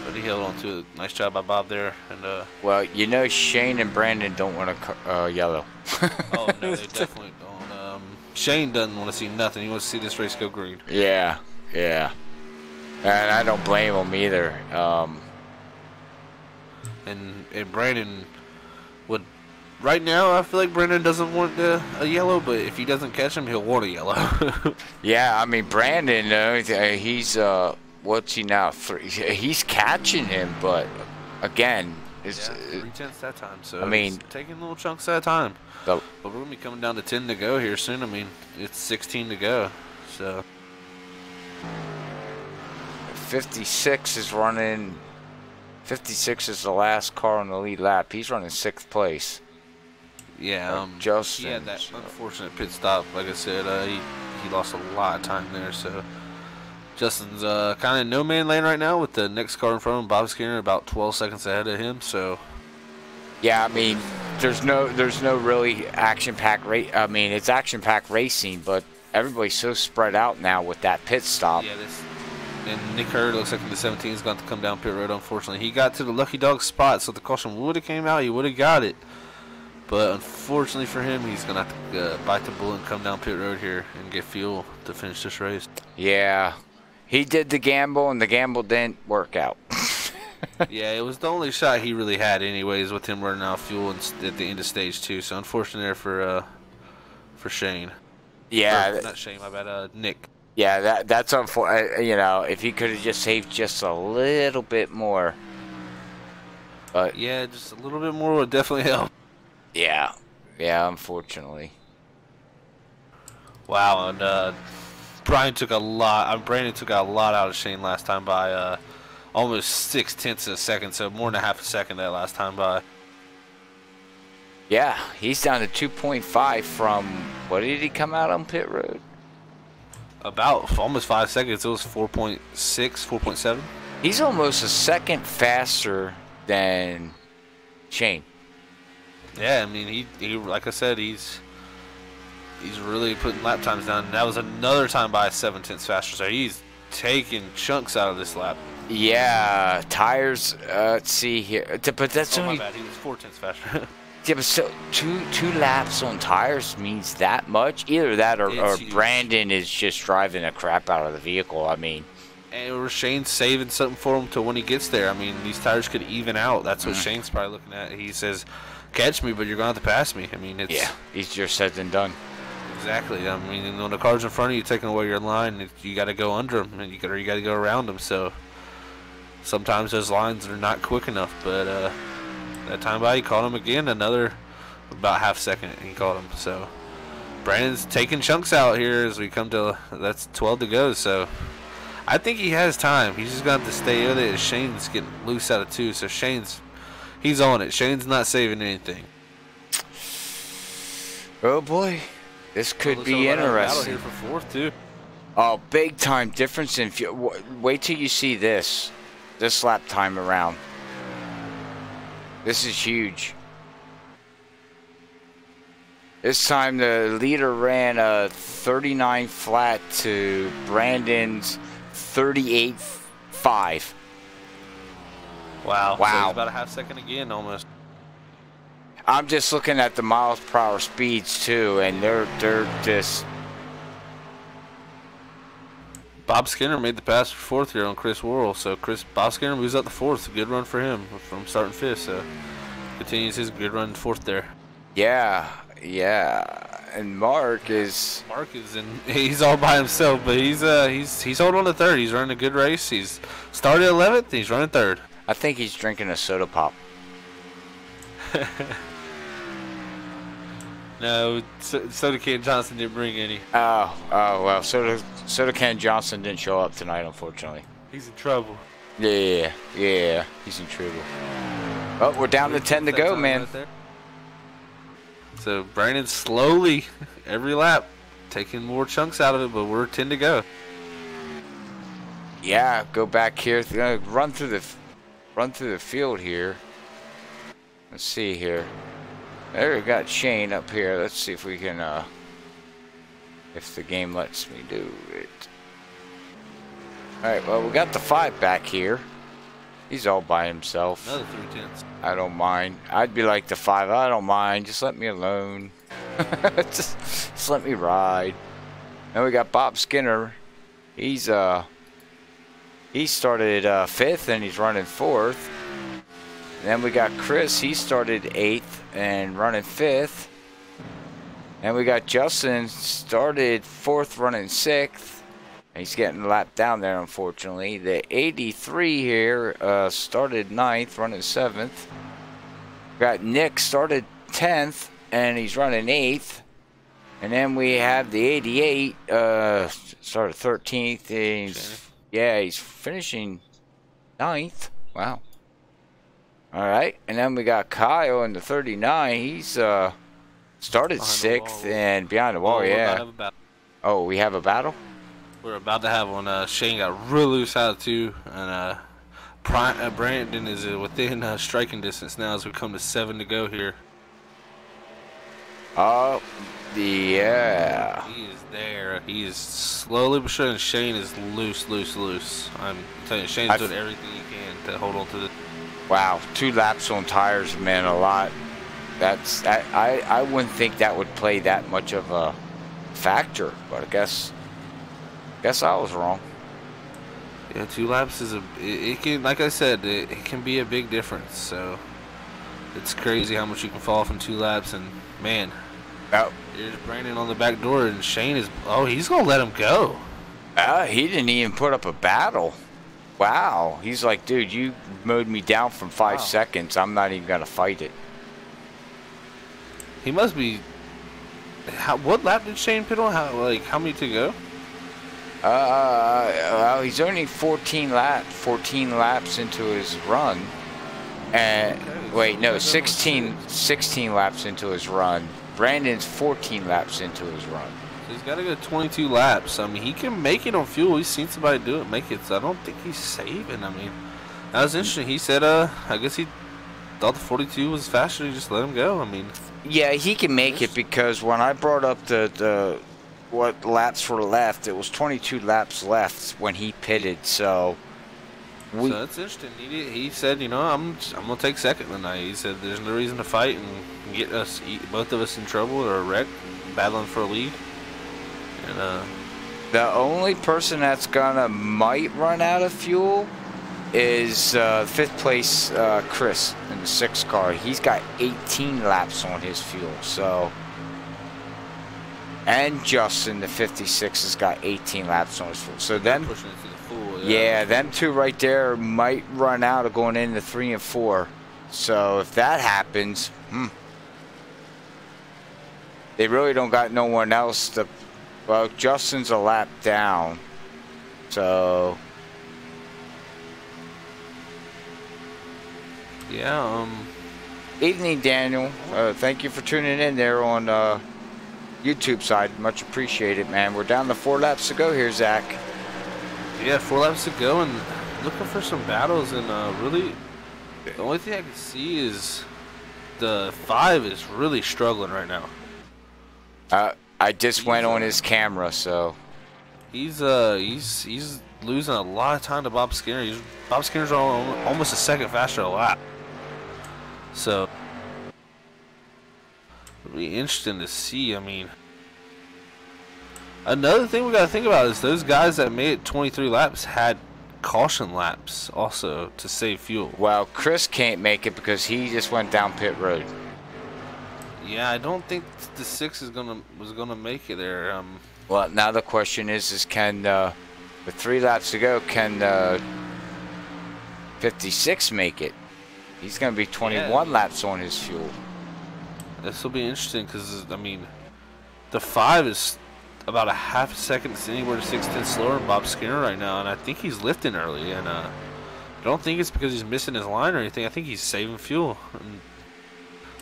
But he held on to it. Nice job by Bob there. And well, you know, Shane and Brandon don't want to yellow. Oh no, they definitely don't. Shane doesn't want to see nothing. He wants to see this race go green. Yeah, yeah, and I don't blame him either. And Brandon would. Right now, I feel like Brandon doesn't want a yellow, but if he doesn't catch him, he'll want a yellow. Yeah, I mean, Brandon, he's, what's he now? 3. He's catching him, but again, it's 3/10 that time. So I mean, taking little chunks at a time. But we're going to be coming down to 10 to go here soon. I mean, it's 16 to go. So 56 is running. 56 is the last car on the lead lap. He's running 6th place. Yeah, Justin. He had that unfortunate pit stop. Like I said, he lost a lot of time there. So Justin's kind of no man land right now with the next car in front of him. Bob Skinner about 12 seconds ahead of him. So yeah, I mean, there's no really action-packed race. I mean, it's action-packed racing, but everybody's so spread out now with that pit stop. Yeah, and Nick Hurd looks like the 17 is going to come down pit road. Unfortunately, he got to the lucky dog spot, so the caution would have came out. He would have got it. But unfortunately for him, he's going to have to bite the bullet and come down pit road here and get fuel. to finish this race. Yeah, he did the gamble, and the gamble didn't work out. Yeah, it was the only shot he really had, anyways, with him running out of fuel at the end of stage 2. So unfortunate there for Shane. Yeah, not Shane, my bad. Nick. Yeah, that's unfortunate. You know, if he could have just saved just a little bit more. But yeah, just a little bit more would definitely help. Yeah, unfortunately. Wow, and Brandon took a lot out of Shane last time by almost 0.6 of a second, so more than a half a second that last time by. Yeah, he's down to 2.5 from, what did he come out on pit road? About almost 5 seconds. It was 4.6, 4.7. He's almost a second faster than Shane. Yeah, I mean, he like I said, he's really putting lap times down. That was another time by 0.7 faster, so he's taking chunks out of this lap. Yeah, tires. Let's see here, but that's only. My bad. He was 0.4 faster. Yeah, but so two laps on tires means that much. Either that or Brandon is just driving the crap out of the vehicle. I mean, or Shane's saving something for him to when he gets there. I mean, these tires could even out. That's what Shane's probably looking at. He says, "Catch me, but you're going to have to pass me." I mean, it's easier said than done. Exactly. I mean, when the car's in front of you, taking away your line, you got to go under them, and you got to go around them. So sometimes those lines are not quick enough, but. That time by, he caught him again, another about half second he caught him. So Brandon's taking chunks out here as we come to, that's 12 to go. So I think he has time. He's just going to have to stay with it. Shane's getting loose out of 2, so he's on it. Shane's not saving anything. Oh boy, this could be interesting. Here for 4th too. Oh, big time difference in fuel. Wait till you see this lap time around. This is huge. This time the leader ran a 39 flat to Brandon's 38.5. Wow. So he's about a half second again almost. I'm just looking at the miles per hour speeds too, and they're just. Bob Skinner made the pass for 4th here on Chris Worrell, so Bob Skinner moves up to 4th. Good run for him from starting 5th, so continues his good run 4th there. Yeah, and Mark is he's all by himself, but he's holding on to 3rd. He's running a good race. He's started 11th. He's running 3rd. I think he's drinking a soda pop. No, Soda Can Johnson didn't bring any. Oh well, Soda Can Johnson didn't show up tonight, unfortunately. He's in trouble. Yeah, he's in trouble. Oh, we're down to 10 to go, man. Right, so Brandon slowly, every lap, taking more chunks out of it, but we're 10 to go. Yeah, go back here. Run through the field here. Let's see here. There we got Shane up here. Let's see if we can, if the game lets me do it. Alright, well, we got the 5 back here. He's all by himself. Another 3/10. I don't mind. I'd be like the 5. I don't mind. Just let me alone. just let me ride. Then we got Bob Skinner. He started 5th and he's running 4th. And then we got Chris. He started 8th and running 5th. And we got Justin, started 4th, running 6th. He's getting lapped down there, unfortunately. The 83 here started 9th, running 7th. Got Nick, started 10th, and he's running 8th. And then we have the 88, started 13th. And he's finishing 9th. Wow. All right, and then we got Kyle in the 39. He's started 6th and behind the wall. Oh, we have a battle? We're about to have one. Shane got real loose out of 2, and Brandon is within striking distance now as we come to 7 to go here. Oh, yeah. He is there. He is slowly but surely. Shane is loose. I'm telling you, Shane's doing everything he can to hold on to the. Wow, 2 laps on tires meant a lot. I wouldn't think that would play that much of a factor, but I guess Guess I was wrong. Yeah, 2 laps is it can, like I said, it can be a big difference. So it's crazy how much you can fall off in 2 laps, and man, here's Brandon on the back door, and Shane is he's gonna let him go. He didn't even put up a battle. Wow, he's like, dude, you mowed me down from 5 seconds. I'm not even gonna fight it. He must be. What lap did Shane pit on? How many to go? Well, he's only 14 laps into his run. And wait, no, 16 laps into his run. Brandon's 14 laps into his run. So he's got to go 22 laps. I mean, he can make it on fuel. He's seen somebody do it, make it. So I don't think he's saving. I mean, that was interesting. He said, I guess he thought the 42 was faster. He just let him go. I mean, yeah, he can make it because when I brought up the what laps were left, it was 22 laps left when he pitted. So that's interesting. He said, you know, I'm gonna take second tonight. He said there's no reason to fight and get both of us in trouble or a wreck, battling for a lead. And the only person that's might run out of fuel is 5th place Chris in the 6 car. He's got 18 laps on his fuel. So. And Justin, the 56, has got 18 laps on his fuel. So them, pushing it to the full, yeah, them 2 right there might run out of going into 3 and 4. So if that happens, they really don't got no one else to. Well, Justin's a lap down, so yeah. Evening, Daniel. Thank you for tuning in there on YouTube side. Much appreciated, man. We're down to 4 laps to go here, Zach. Yeah, 4 laps to go, and looking for some battles. And really, the only thing I can see is the 5 is really struggling right now. I just went on his camera, so he's losing a lot of time to Bob Skinner. Bob Skinner's almost a second faster a lap. So it'll be interesting to see. I mean, another thing we got to think about is those guys that made it 23 laps had caution laps also to save fuel. Well, Chris can't make it because he just went down pit road. Yeah, I don't think the 6 was gonna make it there. Well, now the question is can with 3 laps to go, can 56 make it? He's gonna be 21 laps on his fuel. This will be interesting because I mean, the 5 is about a half a second to anywhere to 6/10 slower than Bob Skinner right now, and I think he's lifting early. And I don't think it's because he's missing his line or anything. I think he's saving fuel.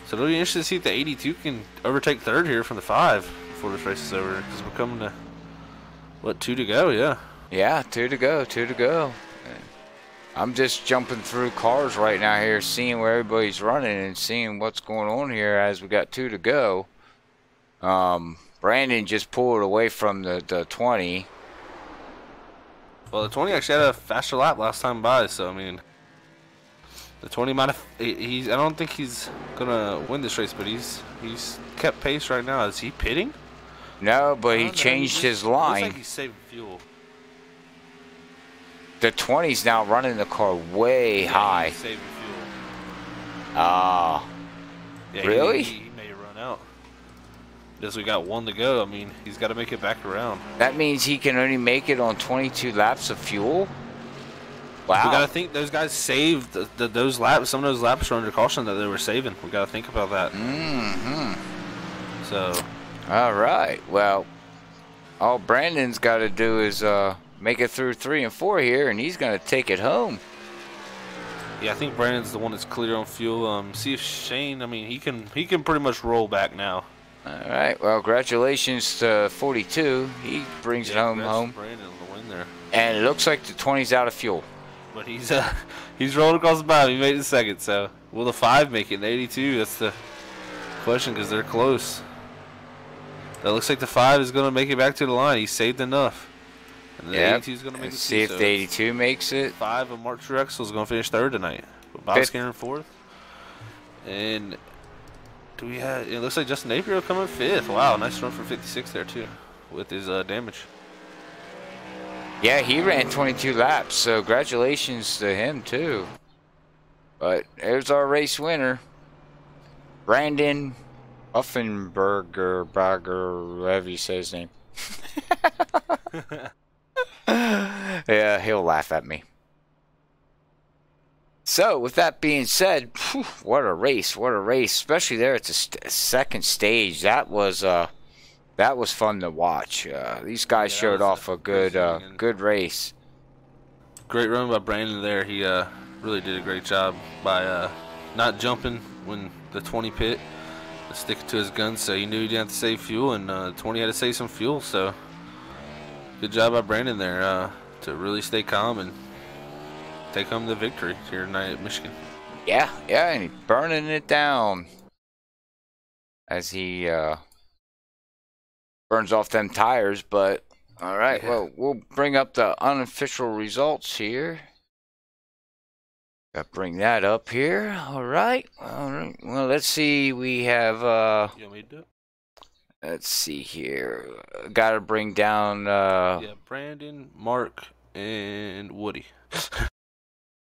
So it'll be interesting to see if the 82 can overtake 3rd here from the 5 before this race is over. Because we're coming to, what, 2 to go? Yeah. Yeah, 2 to go, 2 to go. I'm just jumping through cars right now here, seeing where everybody's running and seeing what's going on here as we got 2 to go. Brandon just pulled away from the 20. Well, the 20 actually had a faster lap last time by, so I mean, the 20 might have. I don't think he's gonna win this race, but he's kept pace right now. Is he pitting? No, but he changed his line. Looks like he's saving fuel. The 20's now running the car way high. He's saving fuel. Yeah, really? He may run out. Because we got 1 to go. I mean, he's got to make it back around. That means he can only make it on 22 laps of fuel? Wow. We got to think those guys saved those laps. Some of those laps were under caution that they were saving. We got to think about that. So. All right. Well, all Brandon's got to do is make it through 3 and 4 here, and he's going to take it home. Yeah, I think Brandon's the one that's clear on fuel. See if Shane. I mean, he can pretty much roll back now. All right. Well, congratulations to 42. He brings it home. Brandon on the win there. And it looks like the 20's out of fuel. But he's rolled across the bottom. He made it second. So will the 5 make it? The 82. That's the question because they're close. That looks like the 5 is going to make it back to the line. He saved enough. And the 82 is going to make it. See if the 82 makes it. 5 of Mark Truexel is going to finish 3rd tonight. Bob Skinner in 4th. And do we have? It looks like Justin Napier will come in 5th. Wow, nice run for 56 there too, with his damage. Yeah, he ran 22 laps, so congratulations to him too. But there's our race winner, Brandon Uffenberger, whatever you say his name. Yeah, he'll laugh at me. So, with that being said, whew, what a race, especially there at the second stage. That was fun to watch. These guys showed off a good race. Great run by Brandon there. He really did a great job by not jumping when the 20 pit, sticking to his guns, so he knew he didn't have to save fuel, and 20 had to save some fuel, so good job by Brandon there to really stay calm and take home the victory here tonight at Michigan. Yeah, and he's burning it down as he burns off them tires. But all right, well, we'll bring up the unofficial results here. Got to bring that up here. All right. Well, let's see. We have. You want me to do it? Let's see here. Got to bring down. Yeah, Brandon, Mark, and Woody.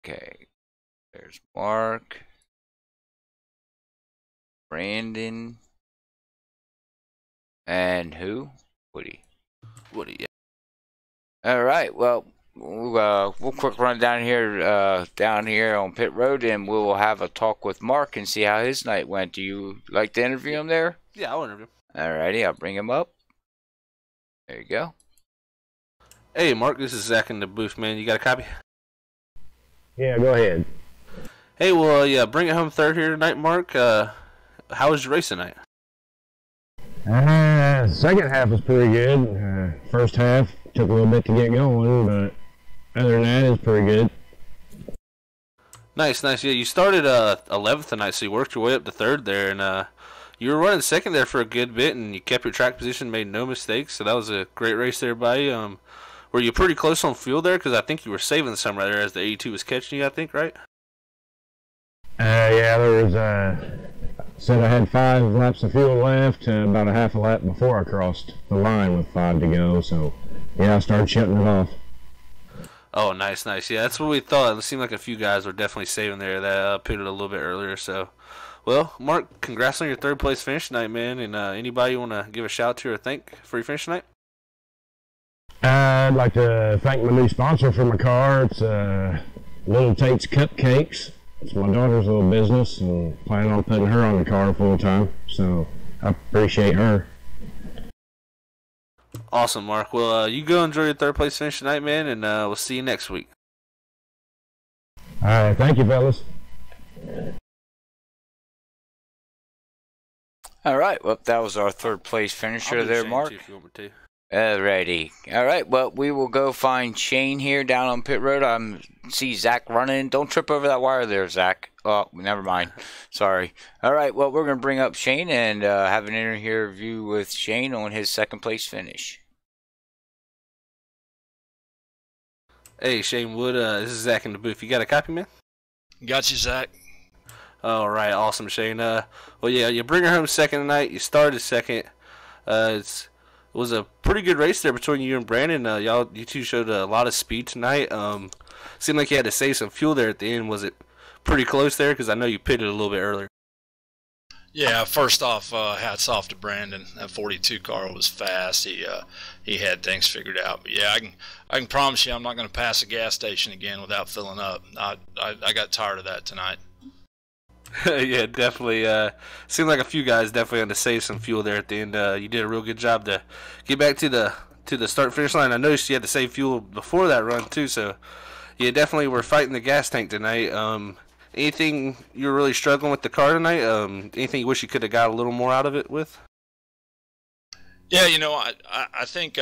Okay, there's Mark, Brandon, and who? Woody. Yeah. All right. Well, we'll quick run down here on pit road, and we'll have a talk with Mark and see how his night went. Do you like to interview him there? Yeah, I'll interview him. All righty, I'll bring him up. There you go. Hey, Mark, this is Zach in the booth, man. You got a copy? Yeah, go ahead. Hey, well, yeah, bring it home third here tonight, Mark. How was your race tonight? Second half was pretty good. First half took a little bit to get going, but other than that, it's pretty good. Nice. Yeah, you started 11th tonight, so you worked your way up to third there, and you were running second there for a good bit, and you kept your track position, made no mistakes, so that was a great race there by you. Were you pretty close on fuel there? Because I think you were saving some right there as the 82 was catching you, I think, right? Yeah, there was, said I had 5 laps of fuel left, about a half a lap before I crossed the line with 5 to go, so yeah, I started shutting it off. Oh, nice. Yeah, that's what we thought. It seemed like a few guys were definitely saving there that pitted a little bit earlier, so. Well, Mark, congrats on your third place finish tonight, man, and anybody you want to give a shout to or thank for your finish tonight? I'd like to thank my new sponsor for my car. It's Little Tate's Cupcakes. It's my daughter's little business, and plan on putting her on the car full time, so I appreciate her. Awesome, Mark. Well, you go enjoy your third place finish tonight, man, and we'll see you next week. All right, thank you, fellas. All right, well, that was our third place finisher there, Mark. If you want me to. Alrighty. All right, well, we will go find Shane here down on pit road. I see Zach running. Don't trip over that wire there, Zach. Oh, never mind. Sorry. All right, well, we're going to bring up Shane and have an interview with Shane on his second place finish. Hey, Shane Wood, this is Zach in the booth. You got a copy, man? Got you, Zach. All right, awesome, Shane. Well, yeah, you bring her home second tonight. You started second. It was a pretty good race there between you and Brandon. You two showed a lot of speed tonight. Seemed like you had to save some fuel there at the end. Was it pretty close there? Because I know you pitted a little bit earlier. Yeah, first off, hats off to Brandon. That 42 car was fast. He had things figured out. But yeah, I can promise you I'm not going to pass a gas station again without filling up. I got tired of that tonight. Yeah, definitely. Seemed like a few guys definitely had to save some fuel there at the end. You did a real good job to get back to the start finish line. I noticed you had to save fuel before that run too, so you definitely were fighting the gas tank tonight. Anything you were really struggling with the car tonight? Anything you wish you could have got a little more out of it with? Yeah, I think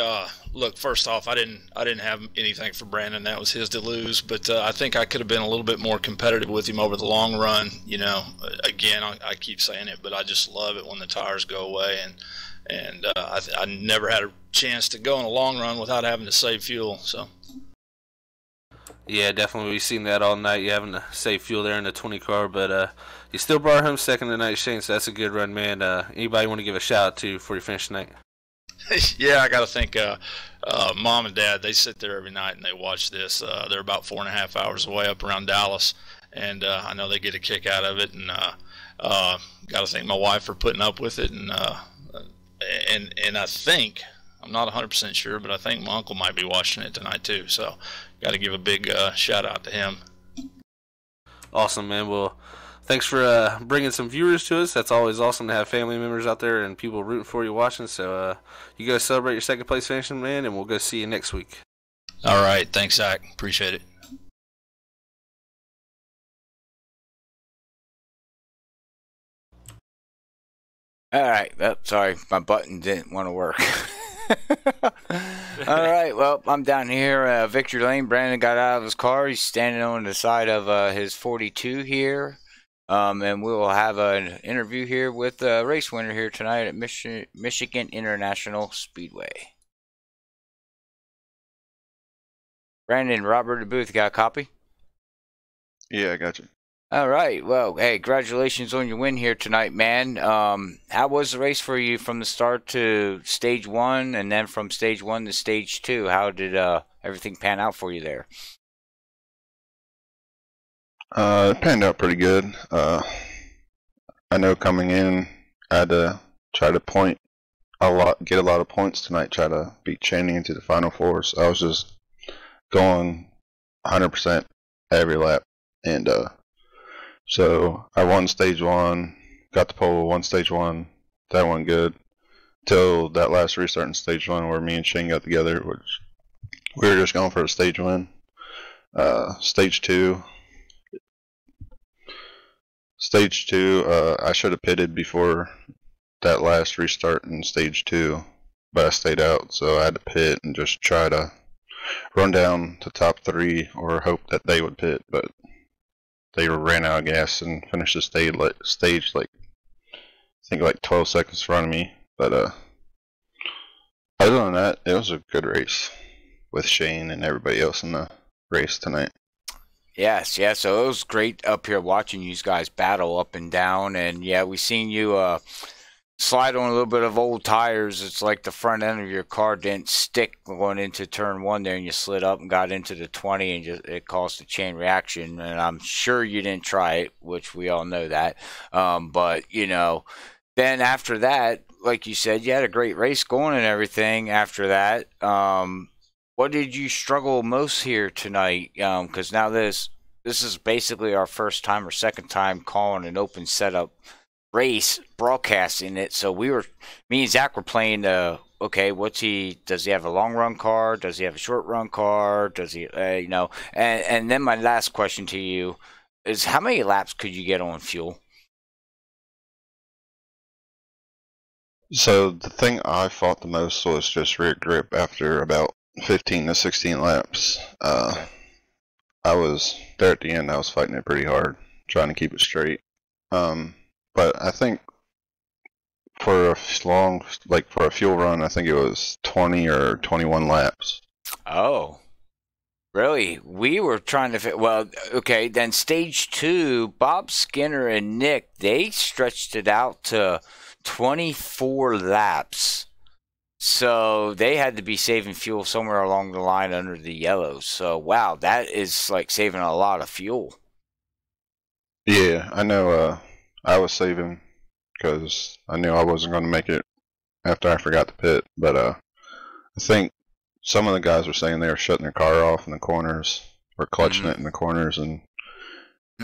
look, first off, I didn't have anything for Brandon. That was his to lose, but I think I could have been a little bit more competitive with him over the long run. Again, I keep saying it, but I just love it when the tires go away, and I never had a chance to go in a long run without having to save fuel. So. Yeah, definitely. We've seen that all night. You having to save fuel there in the 20 car, but you still brought home second tonight, Shane. So that's a good run, man. Anybody want to give a shout out to for your finish tonight? Yeah, I got to think. Mom and Dad, they sit there every night and they watch this. They're about 4.5 hours away up around Dallas, and I know they get a kick out of it. And got to thank my wife for putting up with it. And I think, I'm not 100% sure, but I think my uncle might be watching it tonight too. So got to give a big shout out to him. Awesome, man. Well, thanks for bringing some viewers to us. That's always awesome to have family members out there and people rooting for you watching. So you guys celebrate your second place finishing, man, and we'll go see you next week. All right. Thanks, Zach. Appreciate it. All right. Oh, sorry, my button didn't want to work. All right. Well, I'm down here, Victory Lane. Brandon got out of his car. He's standing on the side of his 42 here. And we will have an interview here with the race winner here tonight at Michigan International Speedway. Brandon, Robert, the booth, got a copy? Yeah, I got you. All right. Well, hey, congratulations on your win here tonight, man. How was the race for you from the start to stage 1 and then from stage 1 to stage 2? How did everything pan out for you there? It panned out pretty good. I know coming in, I had to try to point a lot, get a lot of points tonight, try to beat Channing into the Final Four. So I was just going 100% every lap. And so I won stage 1, got the pole, won stage 1. That went good. Till that last restart in stage 1 where me and Shane got together, which we were just going for a stage win. Stage 2. Stage 2, I should have pitted before that last restart in stage 2, but I stayed out, so I had to pit and just try to run down to top 3 or hope that they would pit, but they ran out of gas and finished the stage like I think like 12 seconds in front of me. But other than that, it was a good race with Shane and everybody else in the race tonight. Yes, yeah, so it was great up here watching you guys battle up and down, and yeah, we seen you slide on a little bit of old tires. It's like the front end of your car didn't stick going into turn 1 there, and you slid up and got into the 20, and it caused a chain reaction, and I'm sure you didn't try it, which we all know that, but, you know, then after that, like you said, you had a great race going and everything after that. What did you struggle most here tonight? Because now this is basically our first time or second time calling an open setup race, broadcasting it. So me and Zach were playing okay, does he have a long run car? Does he have a short run car? Does he, you know? And then my last question to you is, how many laps could you get on fuel? So the thing I fought the most was just rear grip after about 15 to 16 laps. I was there at the end. I was fighting it pretty hard, trying to keep it straight. But I think for a fuel run, I think it was 20 or 21 laps. Oh, really? We were trying to well, okay, then stage 2, Bob Skinner and Nick, they stretched it out to 24 laps. So they had to be saving fuel somewhere along the line under the yellows. So, wow, that is like saving a lot of fuel. Yeah, I know. I was saving because I knew I wasn't going to make it after I forgot to pit. But I think some of the guys were saying they were shutting their car off in the corners or clutching it in the corners and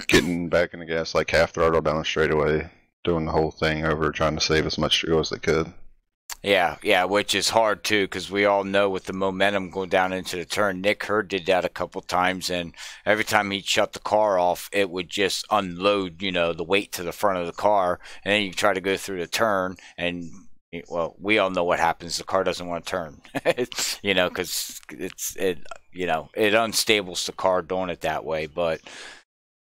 getting back in the gas like half throttle down the straightaway, doing the whole thing over, trying to save as much fuel as they could. Yeah, which is hard too, because we all know with the momentum going down into the turn, Nick Hurd did that a couple times, and every time he'd shut the car off, it would just unload, the weight to the front of the car, and then you try to go through the turn, and well, we all know what happens. The car doesn't want to turn, because it unstables the car doing it that way, but.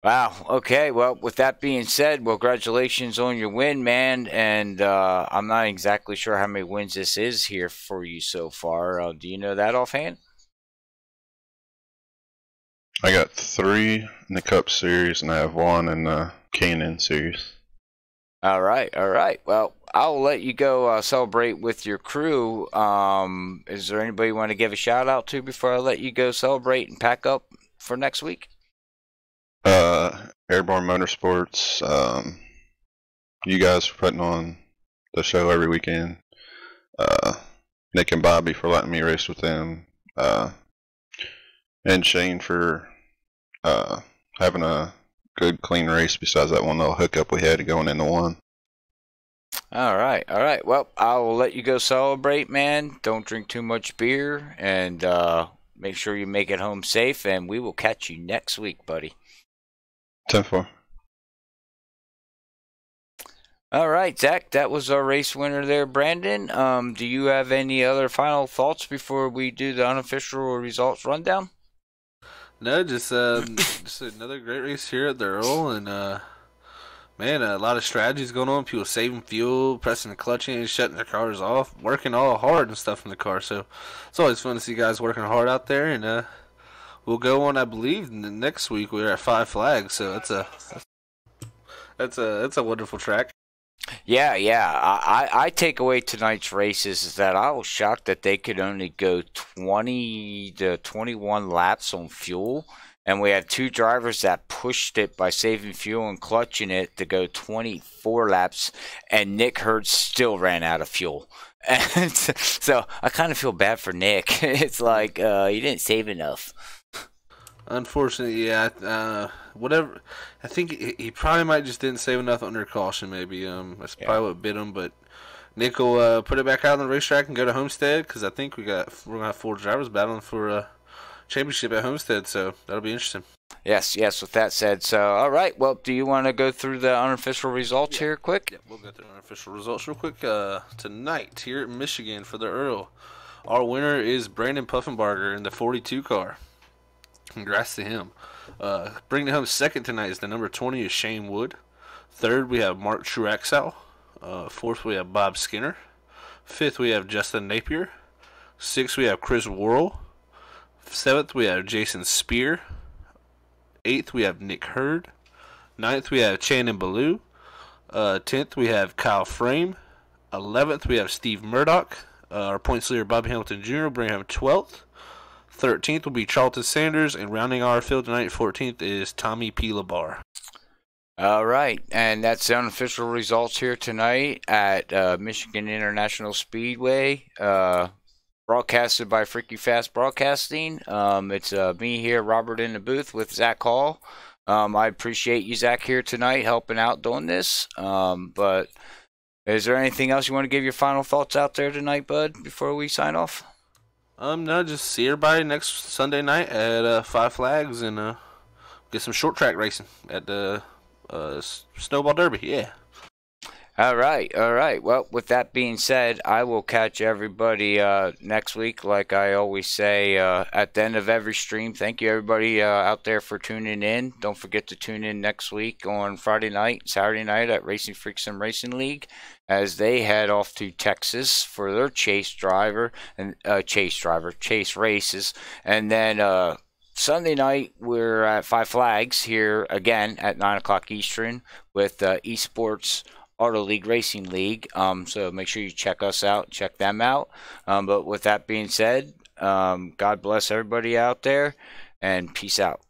Wow. Okay. Well, with that being said, well, congratulations on your win, man. And I'm not exactly sure how many wins this is here for you so far. Do you know that offhand? I got 3 in the Cup Series, and I have 1 in the K&N Series. All right, all right. Well, I'll let you go celebrate with your crew. Is there anybody you want to give a shout out to before I let you go celebrate and pack up for next week? Airborne Motorsports. You guys for putting on the show every weekend. Nick and Bobby for letting me race with them. And Shane for having a good, clean race besides that one little hiccup we had going into one. All right, all right. Well, I will let you go celebrate, man. Don't drink too much beer, and make sure you make it home safe, and we will catch you next week, buddy. 10-4. All right, Zach, that was our race winner there, Brandon. Do you have any other final thoughts before we do the unofficial results rundown? No, just another great race here at the Earl, and man, a lot of strategies going on. People saving fuel, pressing the clutch in, shutting their cars off, working all hard and stuff in the car. So it's always fun to see guys working hard out there, and we'll go on, I believe, next week. We're at Five Flags, so that's a wonderful track. Yeah. I take away tonight's races is that I was shocked that they could only go 20 to 21 laps on fuel. And we had two drivers that pushed it by saving fuel and clutching it to go 24 laps. And Nick Hurd still ran out of fuel. And so I kind of feel bad for Nick. It's like he didn't save enough. Unfortunately, yeah. Whatever. I think he probably might just didn't save enough under caution. Maybe that's probably what bit him. But Nick will put it back out on the racetrack and go to Homestead because I think we're gonna have 4 drivers battling for a championship at Homestead. So that'll be interesting. Yes. With that said, so all right. Well, do you want to go through the unofficial results here, quick? Yeah, we'll go through the unofficial results real quick. Tonight here at Michigan for the Earl, our winner is Brandon Puffenbarger in the 42 car. Congrats to him. Bringing it home second tonight is the number 20 is Shane Wood. Third, we have Mark Truaxel. Fourth, we have Bob Skinner. Fifth, we have Justin Napier. Sixth, we have Chris Worrell. Seventh, we have Jason Spear. Eighth, we have Nick Hurd. Ninth, we have Shannon Ballou. 10th, we have Kyle Frame. 11th, we have Steve Murdoch. Our points leader, Bobby Hamilton Jr., bring him 12th. 13th will be Charlton Sanders, and rounding our field tonight, 14th is Tommy P. Labar. All right, and that's the unofficial results here tonight at Michigan International Speedway, broadcasted by FreekyFast Broadcasting. It's me here, Robert, in the booth with Zach Hall. I appreciate you, Zach, here tonight helping out doing this. But is there anything else you want to give your final thoughts out there tonight, bud, before we sign off? No, just see everybody next Sunday night at Five Flags and get some short track racing at the Snowball Derby. Yeah. All right. Well, with that being said, I will catch everybody next week. Like I always say at the end of every stream, thank you everybody out there for tuning in. Don't forget to tune in next week on Friday night, Saturday night at Racing Freaks and Racing League as they head off to Texas for their chase races. And then Sunday night, we're at Five Flags here again at 9 o'clock Eastern with eSports Auto League Racing League. So make sure you check us out, check them out. But with that being said, God bless everybody out there, and peace out.